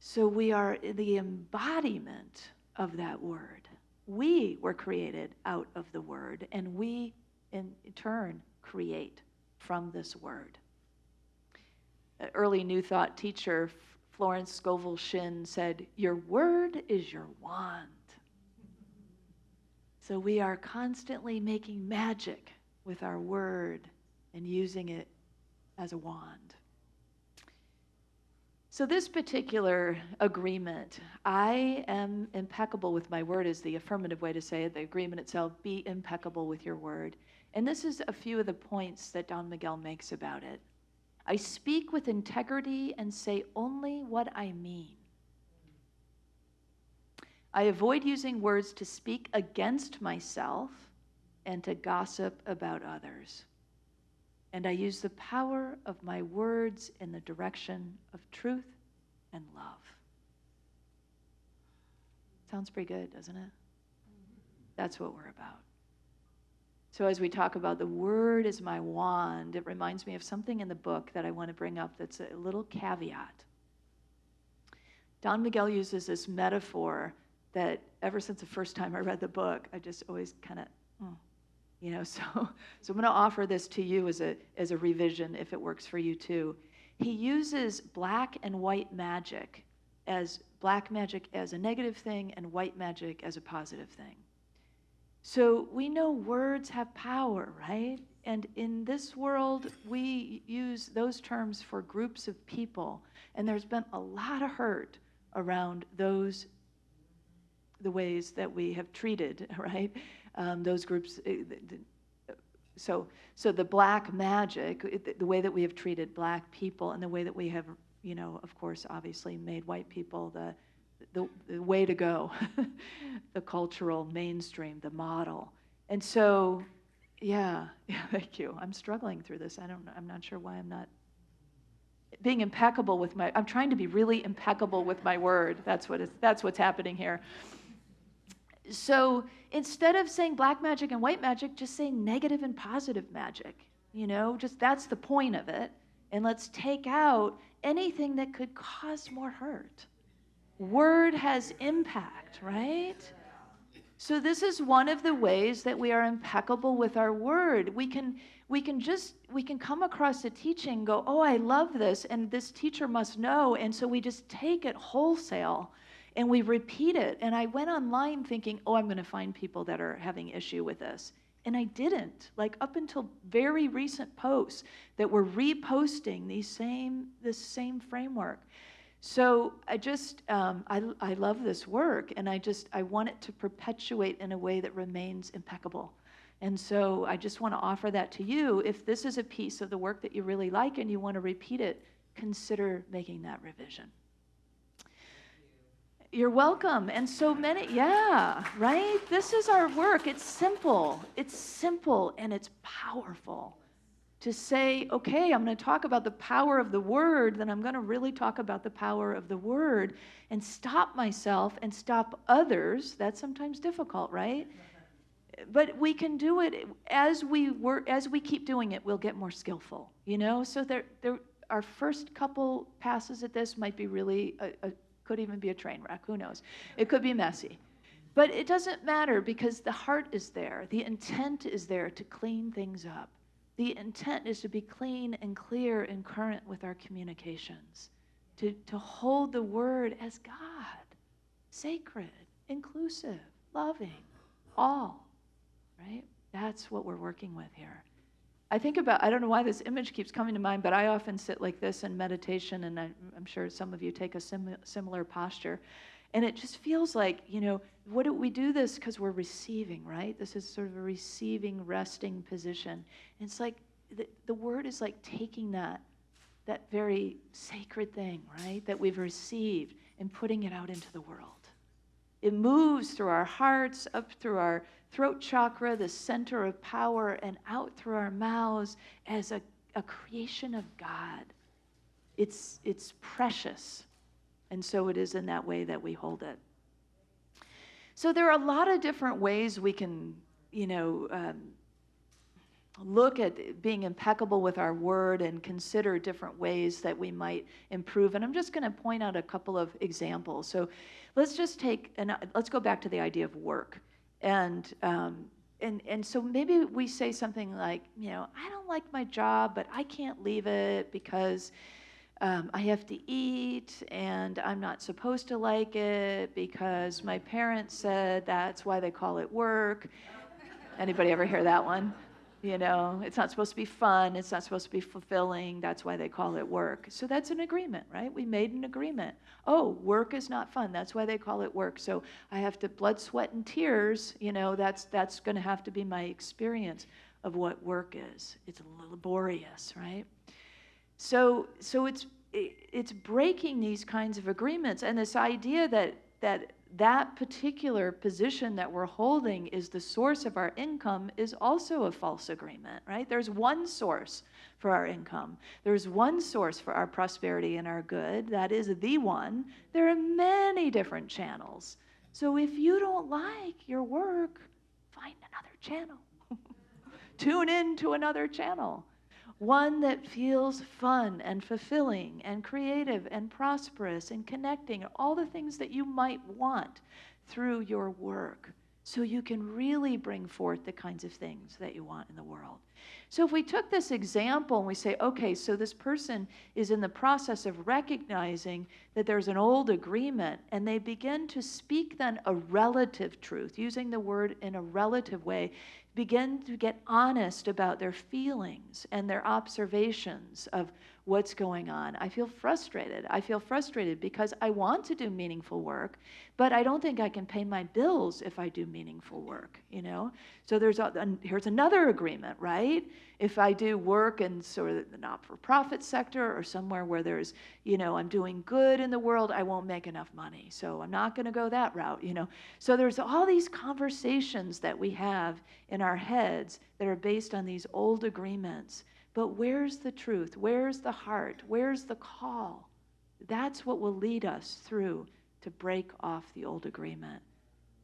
So we are the embodiment of that Word. We were created out of the Word, and we in turn create from this Word. An early New Thought teacher, Florence Scovel Shinn, said, "Your word is your wand." So we are constantly making magic with our word and using it as a wand. So this particular agreement, I am impeccable with my word, is the affirmative way to say it. The agreement itself, be impeccable with your word. And this is a few of the points that Don Miguel makes about it. I speak with integrity and say only what I mean. I avoid using words to speak against myself and to gossip about others. And I use the power of my words in the direction of truth and love. Sounds pretty good, doesn't it? That's what we're about. So as we talk about the word is my wand, it reminds me of something in the book that I want to bring up that's a little caveat. Don Miguel uses this metaphor that ever since the first time I read the book, I just always kind of, So I'm going to offer this to you as a revision, if it works for you too. He uses black and white magic, as black magic as a negative thing and white magic as a positive thing. So we know words have power, right? And in this world, we use those terms for groups of people. And there's been a lot of hurt around the ways that we have treated, right? Those groups. So the black magic, the way that we have treated black people, and the way that we have, of course, obviously made white people the way to go, the cultural mainstream, the model. And so, yeah, thank you. I'm struggling through this. I'm not sure why I'm not being impeccable with I'm trying to be really impeccable with my word. That's what's happening here. So instead of saying black magic and white magic, just say negative and positive magic. Just that's the point of it. And let's take out anything that could cause more hurt. Word has impact, right? So this is one of the ways that we are impeccable with our word. We can come across a teaching and go, oh, I love this, and this teacher must know, and so we just take it wholesale and we repeat it. And I went online thinking, oh, I'm going to find people that are having issue with this. And I didn't, up until very recent posts that were reposting this same framework. So I just, I love this work, and I want it to perpetuate in a way that remains impeccable. And so I just want to offer that to you. If this is a piece of the work that you really like and you want to repeat it, consider making that revision. You're welcome. And so many, yeah, right? This is our work. It's simple, and it's powerful. To say, okay, I'm going to talk about the power of the word, then I'm going to really talk about the power of the word and stop myself and stop others. That's sometimes difficult, right? But we can do it as we keep doing it, we'll get more skillful, So our first couple passes at this might be really, could even be a train wreck, who knows? It could be messy. But it doesn't matter because the heart is there. The intent is there to clean things up. The intent is to be clean and clear and current with our communications, to hold the word as God, sacred, inclusive, loving, all, right? That's what we're working with here. I think about, I don't know why this image keeps coming to mind, but I often sit like this in meditation, and I'm sure some of you take a similar posture. And it just feels like, what do we do this because we're receiving, right? This is sort of a receiving, resting position. And it's like the word is like taking that very sacred thing, right, that we've received and putting it out into the world. It moves through our hearts, up through our throat chakra, the center of power, and out through our mouths as a creation of God. It's precious. And so it is in that way that we hold it. So there are a lot of different ways we can, look at being impeccable with our word and consider different ways that we might improve. And I'm just going to point out a couple of examples. So let's just let's go back to the idea of work. And so maybe we say something like, I don't like my job, but I can't leave it because I have to eat, and I'm not supposed to like it because my parents said that's why they call it work. Anybody ever hear that one? It's not supposed to be fun. It's not supposed to be fulfilling. That's why they call it work. So that's an agreement, right? We made an agreement. Oh, work is not fun. That's why they call it work. So I have to blood, sweat, and tears. That's going to have to be my experience of what work is. It's laborious, right? So it's breaking these kinds of agreements, and this idea that particular position that we're holding is the source of our income is also a false agreement, right? There's one source for our income. There's one source for our prosperity and our good. That is the one. There are many different channels. So if you don't like your work, find another channel. Tune in to another channel. One that feels fun and fulfilling and creative and prosperous and connecting, all the things that you might want through your work. so you can really bring forth the kinds of things that you want in the world. So if we took this example and we say, okay, so this person is in the process of recognizing that there's an old agreement, and they begin to speak then a relative truth, using the word in a relative way, begin to get honest about their feelings and their observations of what's going on. I feel frustrated. I feel frustrated because I want to do meaningful work, but I don't think I can pay my bills if I do meaningful work, you know? So here's another agreement, right? If I do work in sort of the not-for-profit sector or somewhere where there's, you know, I'm doing good in the world, I won't make enough money. So I'm not going to go that route, you know? So there's all these conversations that we have in our heads that are based on these old agreements. But where's the truth? Where's the heart? Where's the call? That's what will lead us through to break off the old agreement.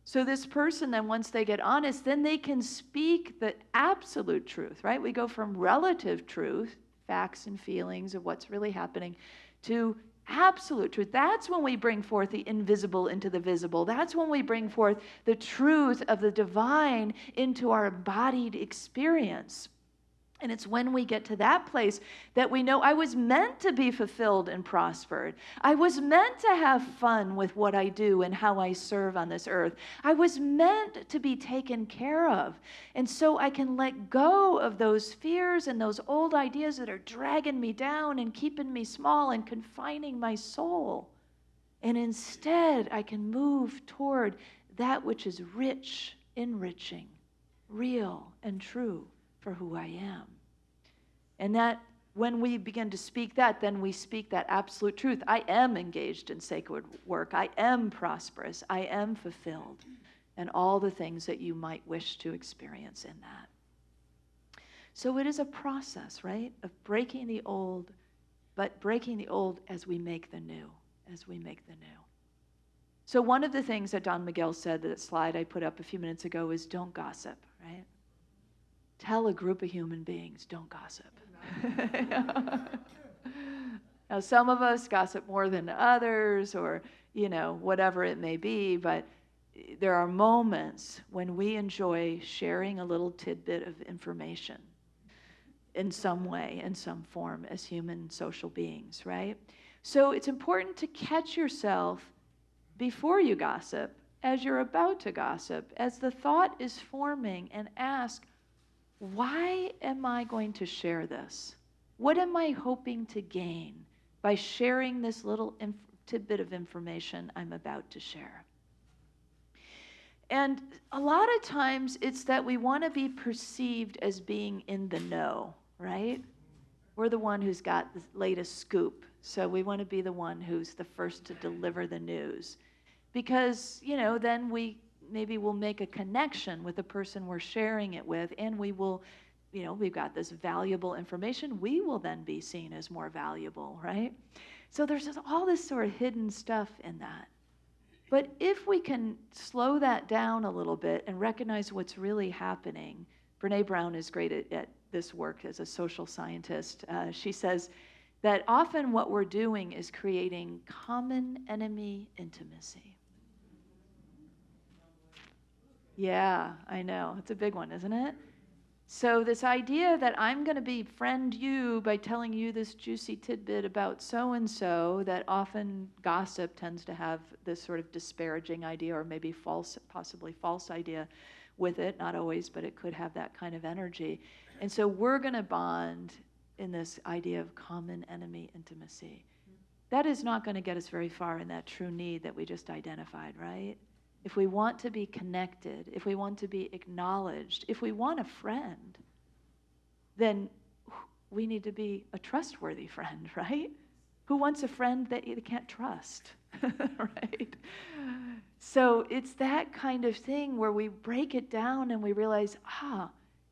So this person then, once they get honest, then they can speak the absolute truth, right? We go from relative truth, facts and feelings of what's really happening, to absolute truth. That's when we bring forth the invisible into the visible. That's when we bring forth the truth of the divine into our embodied experience. And it's when we get to that place that we know I was meant to be fulfilled and prospered. I was meant to have fun with what I do and how I serve on this earth. I was meant to be taken care of. And so I can let go of those fears and those old ideas that are dragging me down and keeping me small and confining my soul. And instead, I can move toward that which is rich, enriching, real, and true for who I am. And that when we begin to speak that, then we speak that absolute truth. I am engaged in sacred work. I am prosperous. I am fulfilled. And all the things that you might wish to experience in that. So it is a process, right, of breaking the old, but breaking the old as we make the new, as we make the new. So one of the things that Don Miguel said, that slide I put up a few minutes ago, is don't gossip, right? Tell a group of human beings, don't gossip. Now, some of us gossip more than others, or, you know, whatever it may be, but there are moments when we enjoy sharing a little tidbit of information in some way, in some form, as human social beings, right? So it's important to catch yourself before you gossip, as you're about to gossip, as the thought is forming, and ask, why am I going to share this? What am I hoping to gain by sharing this little tidbit of information I'm about to share? And a lot of times it's that we want to be perceived as being in the know, right? We're the one who's got the latest scoop, so we want to be the one who's the first to deliver the news. Because, you know, then maybe we'll make a connection with the person we're sharing it with, and we will, you know, we've got this valuable information, we will then be seen as more valuable, right? So there's just all this sort of hidden stuff in that. But if we can slow that down a little bit and recognize what's really happening, Brene Brown is great at this work as a social scientist. She says that often what we're doing is creating common enemy intimacy. Yeah, I know. It's a big one, isn't it? So this idea that I'm going to befriend you by telling you this juicy tidbit about so-and-so, that often gossip tends to have this sort of disparaging idea, or maybe possibly false idea with it. Not always, but it could have that kind of energy. And so we're going to bond in this idea of common enemy intimacy. That is not going to get us very far in that true need that we just identified, right? If we want to be connected, if we want to be acknowledged, if we want a friend, then we need to be a trustworthy friend, right? Who wants a friend that you can't trust, right? So it's that kind of thing where we break it down and we realize,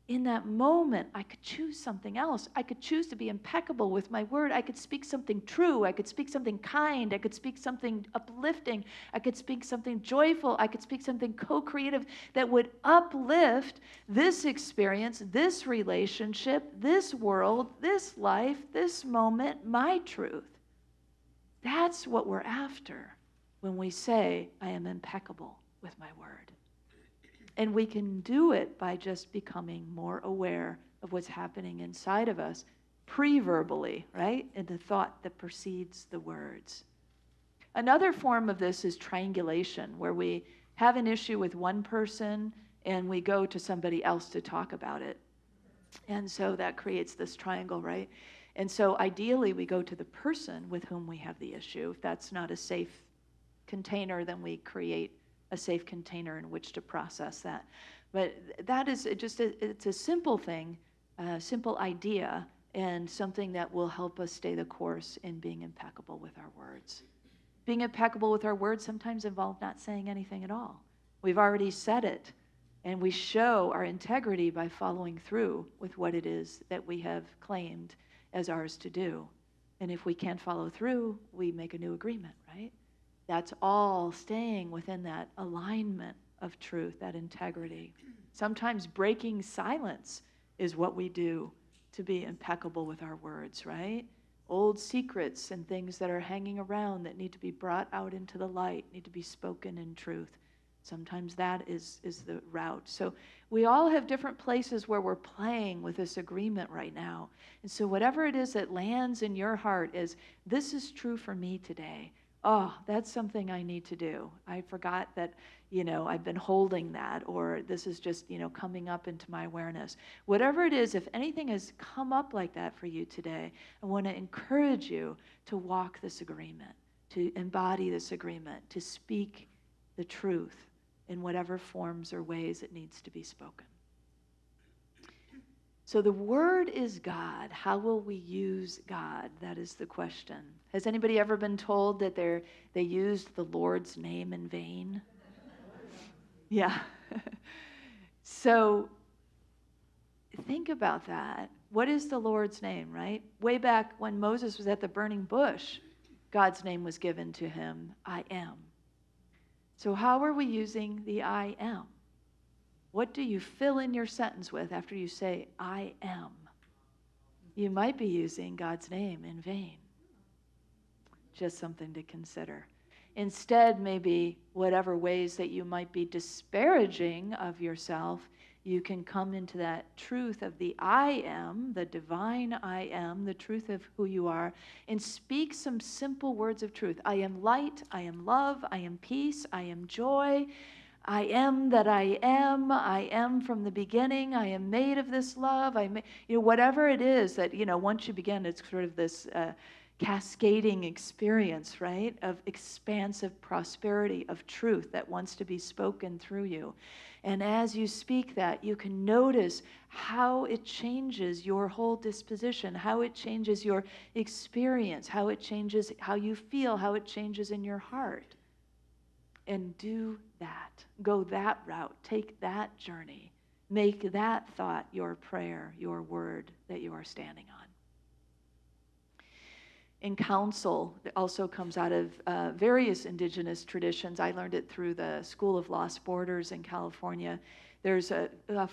in that moment, I could choose something else. I could choose to be impeccable with my word. I could speak something true. I could speak something kind. I could speak something uplifting. I could speak something joyful. I could speak something co-creative that would uplift this experience, this relationship, this world, this life, this moment, my truth. That's what we're after when we say, I am impeccable with my word. And we can do it by just becoming more aware of what's happening inside of us, pre-verbally, right? And the thought that precedes the words. Another form of this is triangulation, where we have an issue with one person and we go to somebody else to talk about it. And so that creates this triangle, right? And so ideally we go to the person with whom we have the issue. If that's not a safe container, then we create a safe container in which to process that. But that is just it's a simple thing, a simple idea, and something that will help us stay the course in being impeccable with our words. Being impeccable with our words sometimes involves not saying anything at all. We've already said it, and we show our integrity by following through with what it is that we have claimed as ours to do. And if we can't follow through, we make a new agreement, right? That's all staying within that alignment of truth, that integrity. Sometimes breaking silence is what we do to be impeccable with our words, right? Old secrets and things that are hanging around that need to be brought out into the light, need to be spoken in truth. Sometimes that is the route. So we all have different places where we're playing with this agreement right now. And so whatever it is that lands in your heart is, this is true for me today. Oh, that's something I need to do. I forgot that, I've been holding that, or this is just, coming up into my awareness. Whatever it is, if anything has come up like that for you today, I want to encourage you to walk this agreement, to embody this agreement, to speak the truth in whatever forms or ways it needs to be spoken. So the word is God. How will we use God? That is the question. Has anybody ever been told that they used the Lord's name in vain? Yeah. So think about that. What is the Lord's name, right? Way back when Moses was at the burning bush, God's name was given to him, I am. So how are we using the I am? What do you fill in your sentence with after you say, I am? You might be using God's name in vain. Just something to consider. Instead, maybe whatever ways that you might be disparaging of yourself, you can come into that truth of the I am, the divine I am, the truth of who you are, and speak some simple words of truth. I am light, I am love, I am peace, I am joy. I am that I am from the beginning, I am made of this love, whatever it is that, once you begin, it's sort of this cascading experience, right, of expansive prosperity, of truth that wants to be spoken through you. And as you speak that, you can notice how it changes your whole disposition, how it changes your experience, how it changes how you feel, how it changes in your heart. And do that. Go that route. Take that journey. Make that thought your prayer, your word that you are standing on. In counsel, it also comes out of various indigenous traditions. I learned it through the School of Lost Borders in California. There's a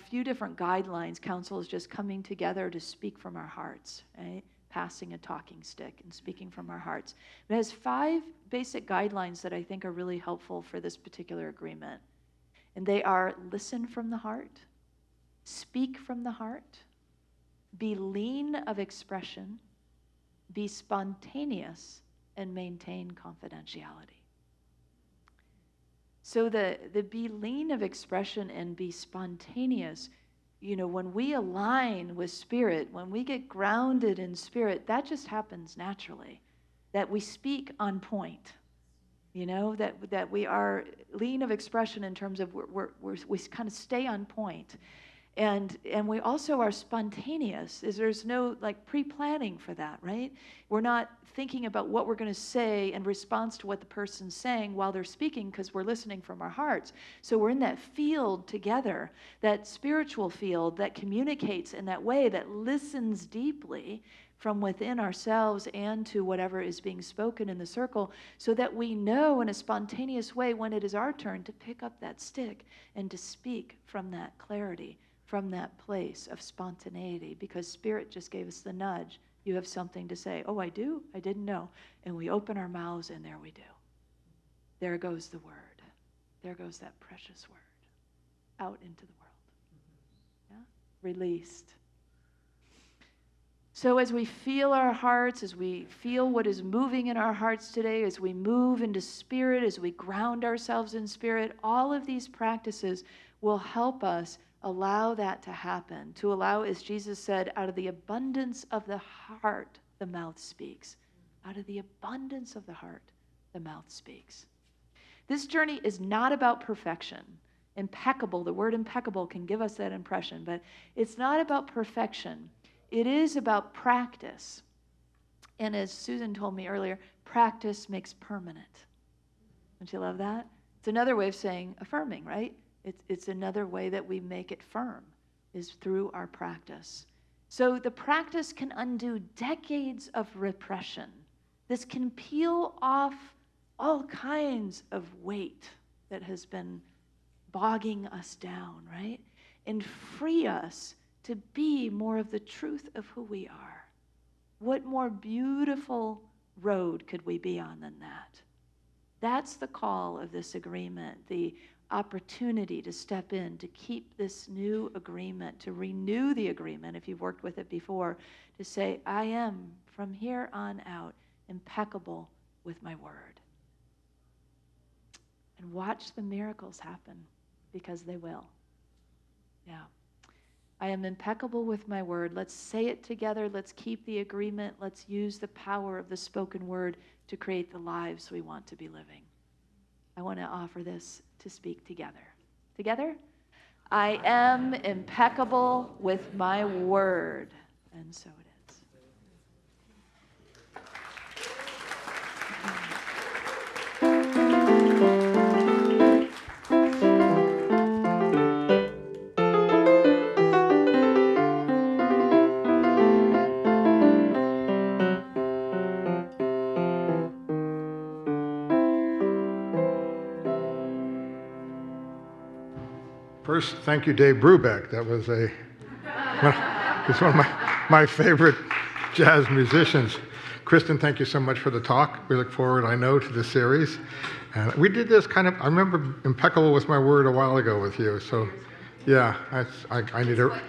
few different guidelines. Counsel is just coming together to speak from our hearts, right? Passing a talking stick and speaking from our hearts. It has 5 basic guidelines that I think are really helpful for this particular agreement. And they are: listen from the heart, speak from the heart, be lean of expression, be spontaneous, and maintain confidentiality. So the be lean of expression and be spontaneous, when we align with spirit, when we get grounded in spirit, that just happens naturally. That we speak on point, that we are lean of expression in terms of we kind of stay on point. And we also are spontaneous. There's no pre-planning for that, right? We're not thinking about what we're going to say in response to what the person's saying while they're speaking, because we're listening from our hearts. So we're in that field together, that spiritual field that communicates in that way, that listens deeply from within ourselves and to whatever is being spoken in the circle, so that we know in a spontaneous way when it is our turn to pick up that stick and to speak from that clarity, from that place of spontaneity, because Spirit just gave us the nudge. You have something to say. Oh, I do? I didn't know. And we open our mouths, and there we do. There goes the word. There goes that precious word. out into the world. Yeah? Released. So as we feel our hearts, as we feel what is moving in our hearts today, as we move into spirit, as we ground ourselves in spirit, all of these practices will help us allow that to happen, to allow, as Jesus said, out of the abundance of the heart, the mouth speaks. Out of the abundance of the heart, the mouth speaks. This journey is not about perfection. Impeccable, the word impeccable can give us that impression, but it's not about perfection. It is about practice. And as Susan told me earlier, practice makes permanent. Don't you love that? It's another way of saying affirming, right? It's another way that we make it firm, is through our practice. So the practice can undo decades of repression. This can peel off all kinds of weight that has been bogging us down, right? And free us to be more of the truth of who we are. What more beautiful road could we be on than that? That's the call of this agreement, the opportunity to step in, to keep this new agreement, to renew the agreement, if you've worked with it before, to say, I am, from here on out, impeccable with my word. And watch the miracles happen, because they will. Yeah. I am impeccable with my word. Let's say it together. Let's keep the agreement. Let's use the power of the spoken word to create the lives we want to be living. I want to offer this to speak together. Together? I am impeccable with my word. And so it is. First, thank you, Dave Brubeck. That was he's one of my favorite jazz musicians. Kristen, thank you so much for the talk. We look forward, I know, to the series. And we did this kind of, I remember Impeccable was my word a while ago with you. So, yeah, I need to.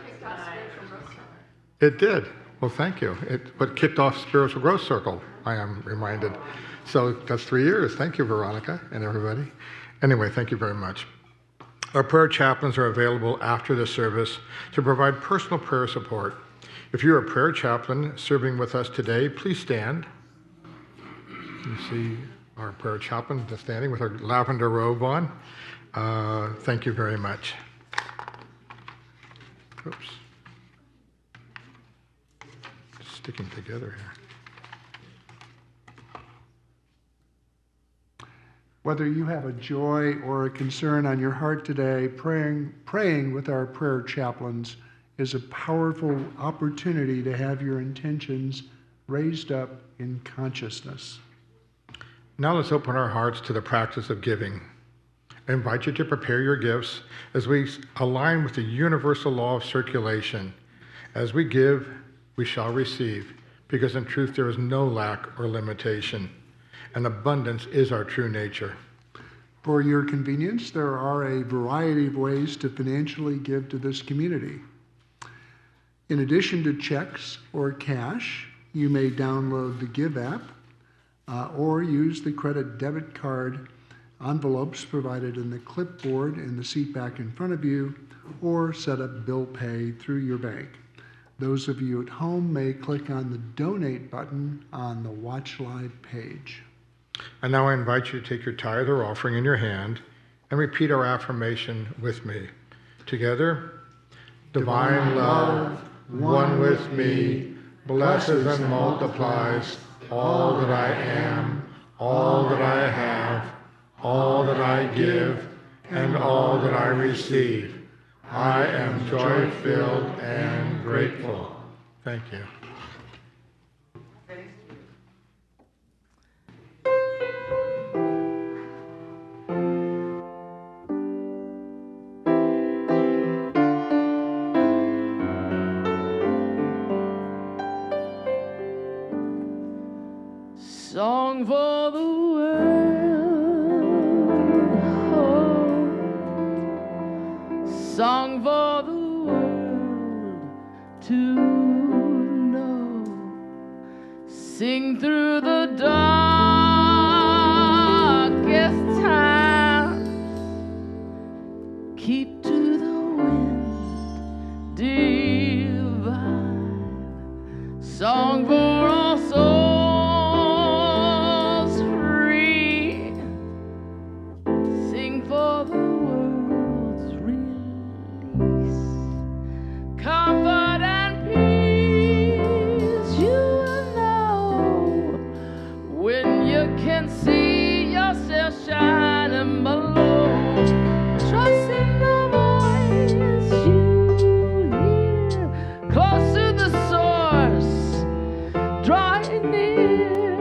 It did. Well, thank you. But kicked off Spiritual Growth Circle, I am reminded. So that's 3 years. Thank you, Veronica and everybody. Anyway, thank you very much. Our prayer chaplains are available after the service to provide personal prayer support. If you're a prayer chaplain serving with us today, please stand. You see our prayer chaplain just standing with her lavender robe on. Thank you very much. Oops. Sticking together here. Whether you have a joy or a concern on your heart today, praying with our prayer chaplains is a powerful opportunity to have your intentions raised up in consciousness. Now let's open our hearts to the practice of giving. I invite you to prepare your gifts as we align with the universal law of circulation. As we give, we shall receive, because in truth there is no lack or limitation, and abundance is our true nature. For your convenience, there are a variety of ways to financially give to this community. In addition to checks or cash, you may download the Give app or use the credit debit card envelopes provided in the clipboard in the seat back in front of you, or set up bill pay through your bank. Those of you at home may click on the Donate button on the Watch Live page. And now I invite you to take your tithe or offering in your hand and repeat our affirmation with me. Together, divine love, one with me, blesses and multiplies all that I am, all that I have, all that I give, and all that I receive. I am joy-filled and grateful. Thank you. Song for the world, oh, song for the world to know. Sing through the darkest times. Keep to the wind divine. Song for all souls free. Sing for the world's release. Comfort and peace, you know, when you can see yourself shining below. Trust in the voice you hear, close to the source, drawing near.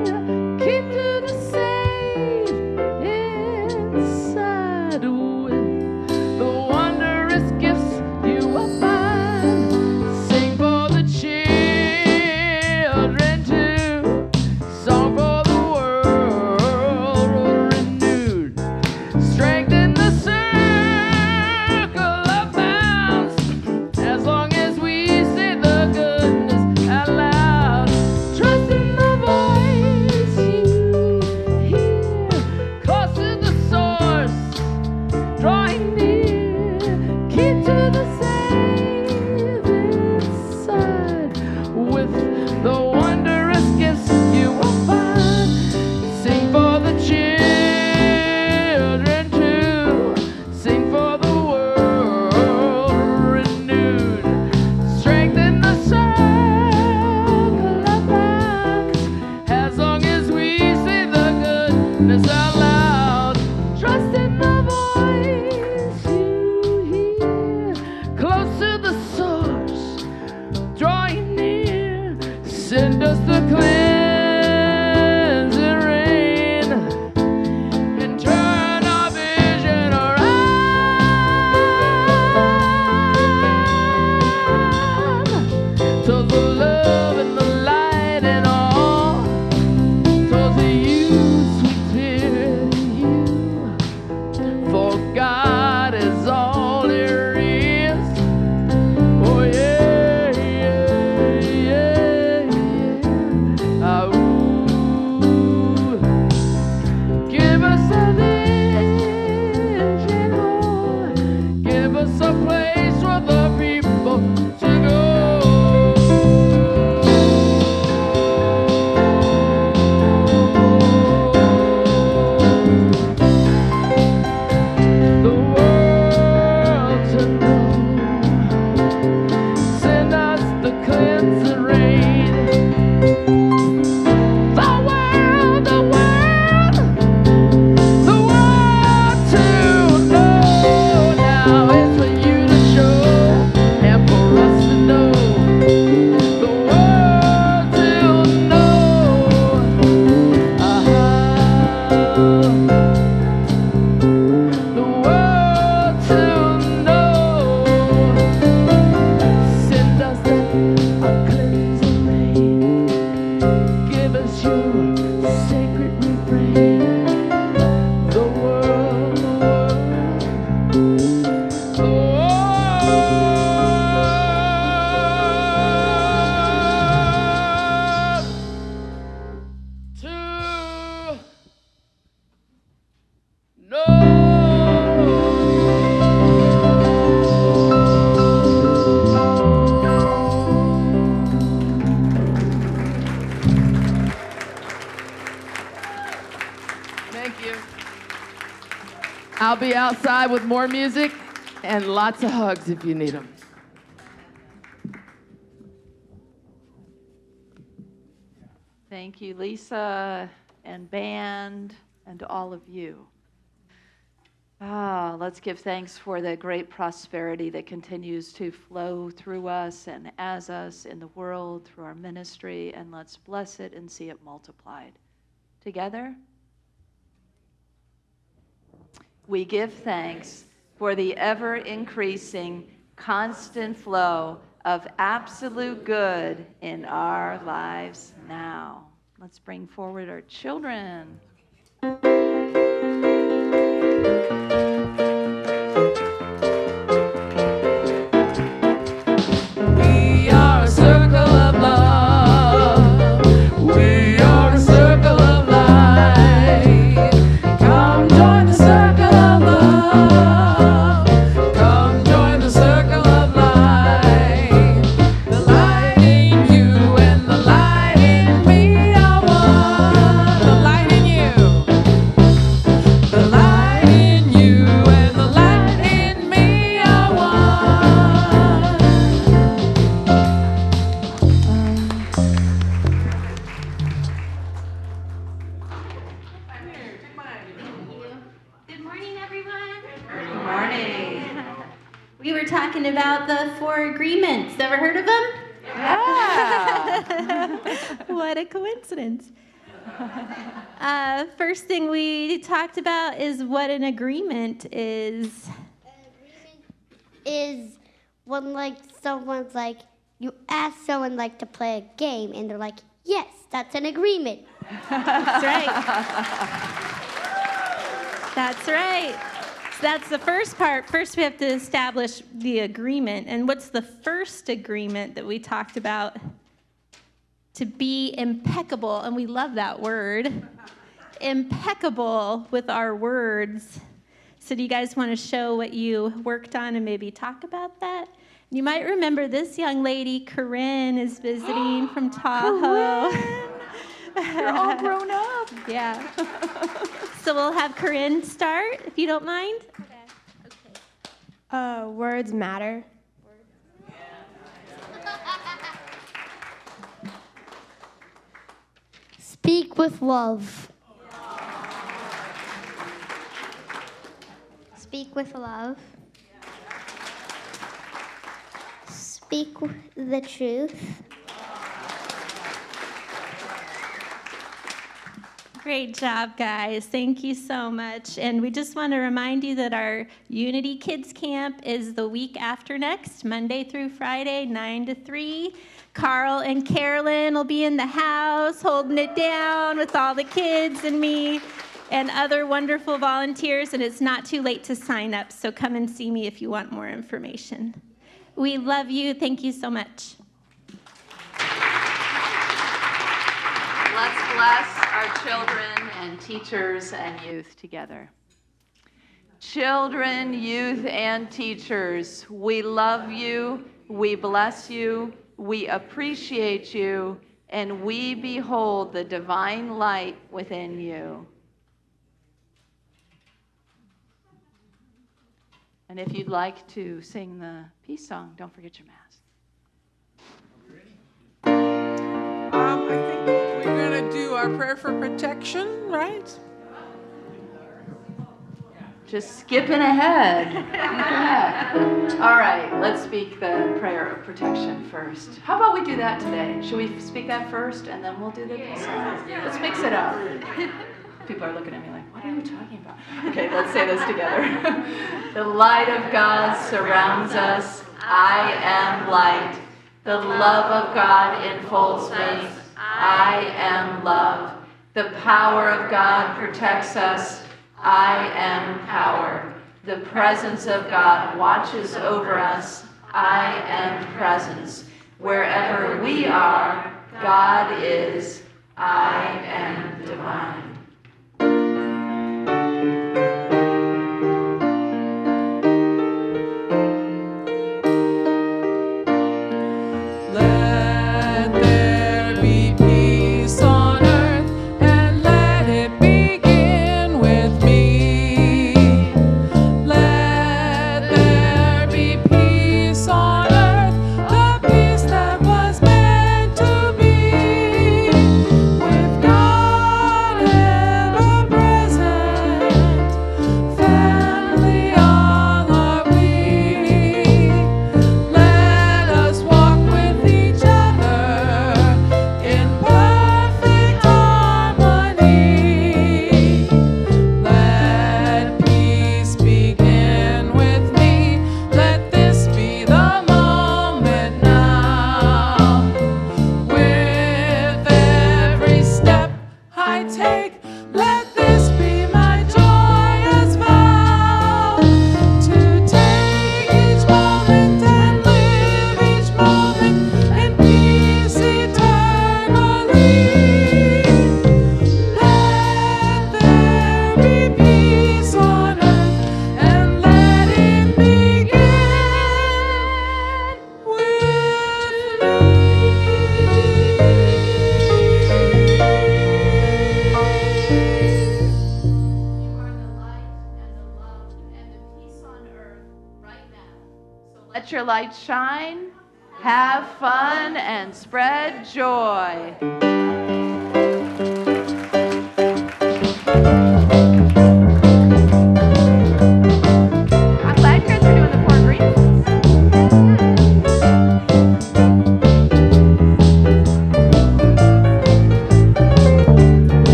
Keep to the safe inside with the wondrous gifts you will find. Sing for the children too, song for the world renewed. Strengthen the circle of bounds, as long as we say the goodness out loud. Trust in the voice you hear, close to the source, drawing near. Keep to the safe inside with the wondrous gifts you will find. Sing for the children too, sing for the world renewed. Strengthen the circle of bounds, as long as we say the goodness out loud. Trust in the voice you hear, close to the source, drawing near. Send us the cleansing rain and turn our vision around to the love and the light and all, towards the you, sweet spirit, you. For God is all there is. Oh yeah, yeah, yeah, yeah. Ah, ooh. Give us a vision, Lord. Give us a place for the people to go. The world to know. Send us the cleansing rain. The world to know. Now it's for you to show and for us to know. The world to know. The world to know. Send us that cleansing rain. Give us your sacred refrain. The world, the world, the world to Thank you. I'll be outside with more music and lots of hugs if you need them. Thank you, Lisa and band, and all of you. Let's give thanks for the great prosperity that continues to flow through us and as us in the world through our ministry, and let's bless it and see it multiplied. Together, we give thanks for the ever-increasing, constant flow of absolute good in our lives now. Let's bring forward our children. Good morning, everyone. Good morning. We were talking about the 4 agreements. Ever heard of them? Yeah. What a coincidence. First thing we talked about is what an agreement is. Is when like someone's like you ask someone like to play a game and they're like, yes, that's an agreement. That's right. That's right. So that's the first part. First we have to establish the agreement. And what's the first agreement that we talked about? To be impeccable, and we love that word. Impeccable with our words. So do you guys want to show what you worked on and maybe talk about that? You might remember this young lady, Corinne, is visiting from Tahoe. You're all grown up. Yeah. So we'll have Corinne start, if you don't mind. Okay. Words matter. Speak with love. Speak with love. Speak the truth. Great job, guys. Thank you so much. And we just want to remind you that our Unity Kids Camp is the week after next, Monday through Friday, 9 to 3. Carl and Carolyn will be in the house holding it down with all the kids and me and other wonderful volunteers. And it's not too late to sign up, so come and see me if you want more information. We love you. Thank you so much. Let's bless our children and teachers and youth together. Children, youth, and teachers, we love you, we bless you, we appreciate you, and we behold the divine light within you. And if you'd like to sing the peace song, don't forget your mask. I think we're going to do our prayer for protection, right? Just skipping ahead. All right, let's speak the prayer of protection first. How about we do that today? Should we speak that first and then we'll do the peace song? Let's mix it up. People are looking at me like, what are you talking about? Okay, let's say this together. The light of God surrounds us. I am light. The love of God enfolds me. I am love. The power of God protects us. I am power. The presence of God watches over us. I am presence. Wherever we are, God is. I am divine. Let your light shine, have fun, and spread joy.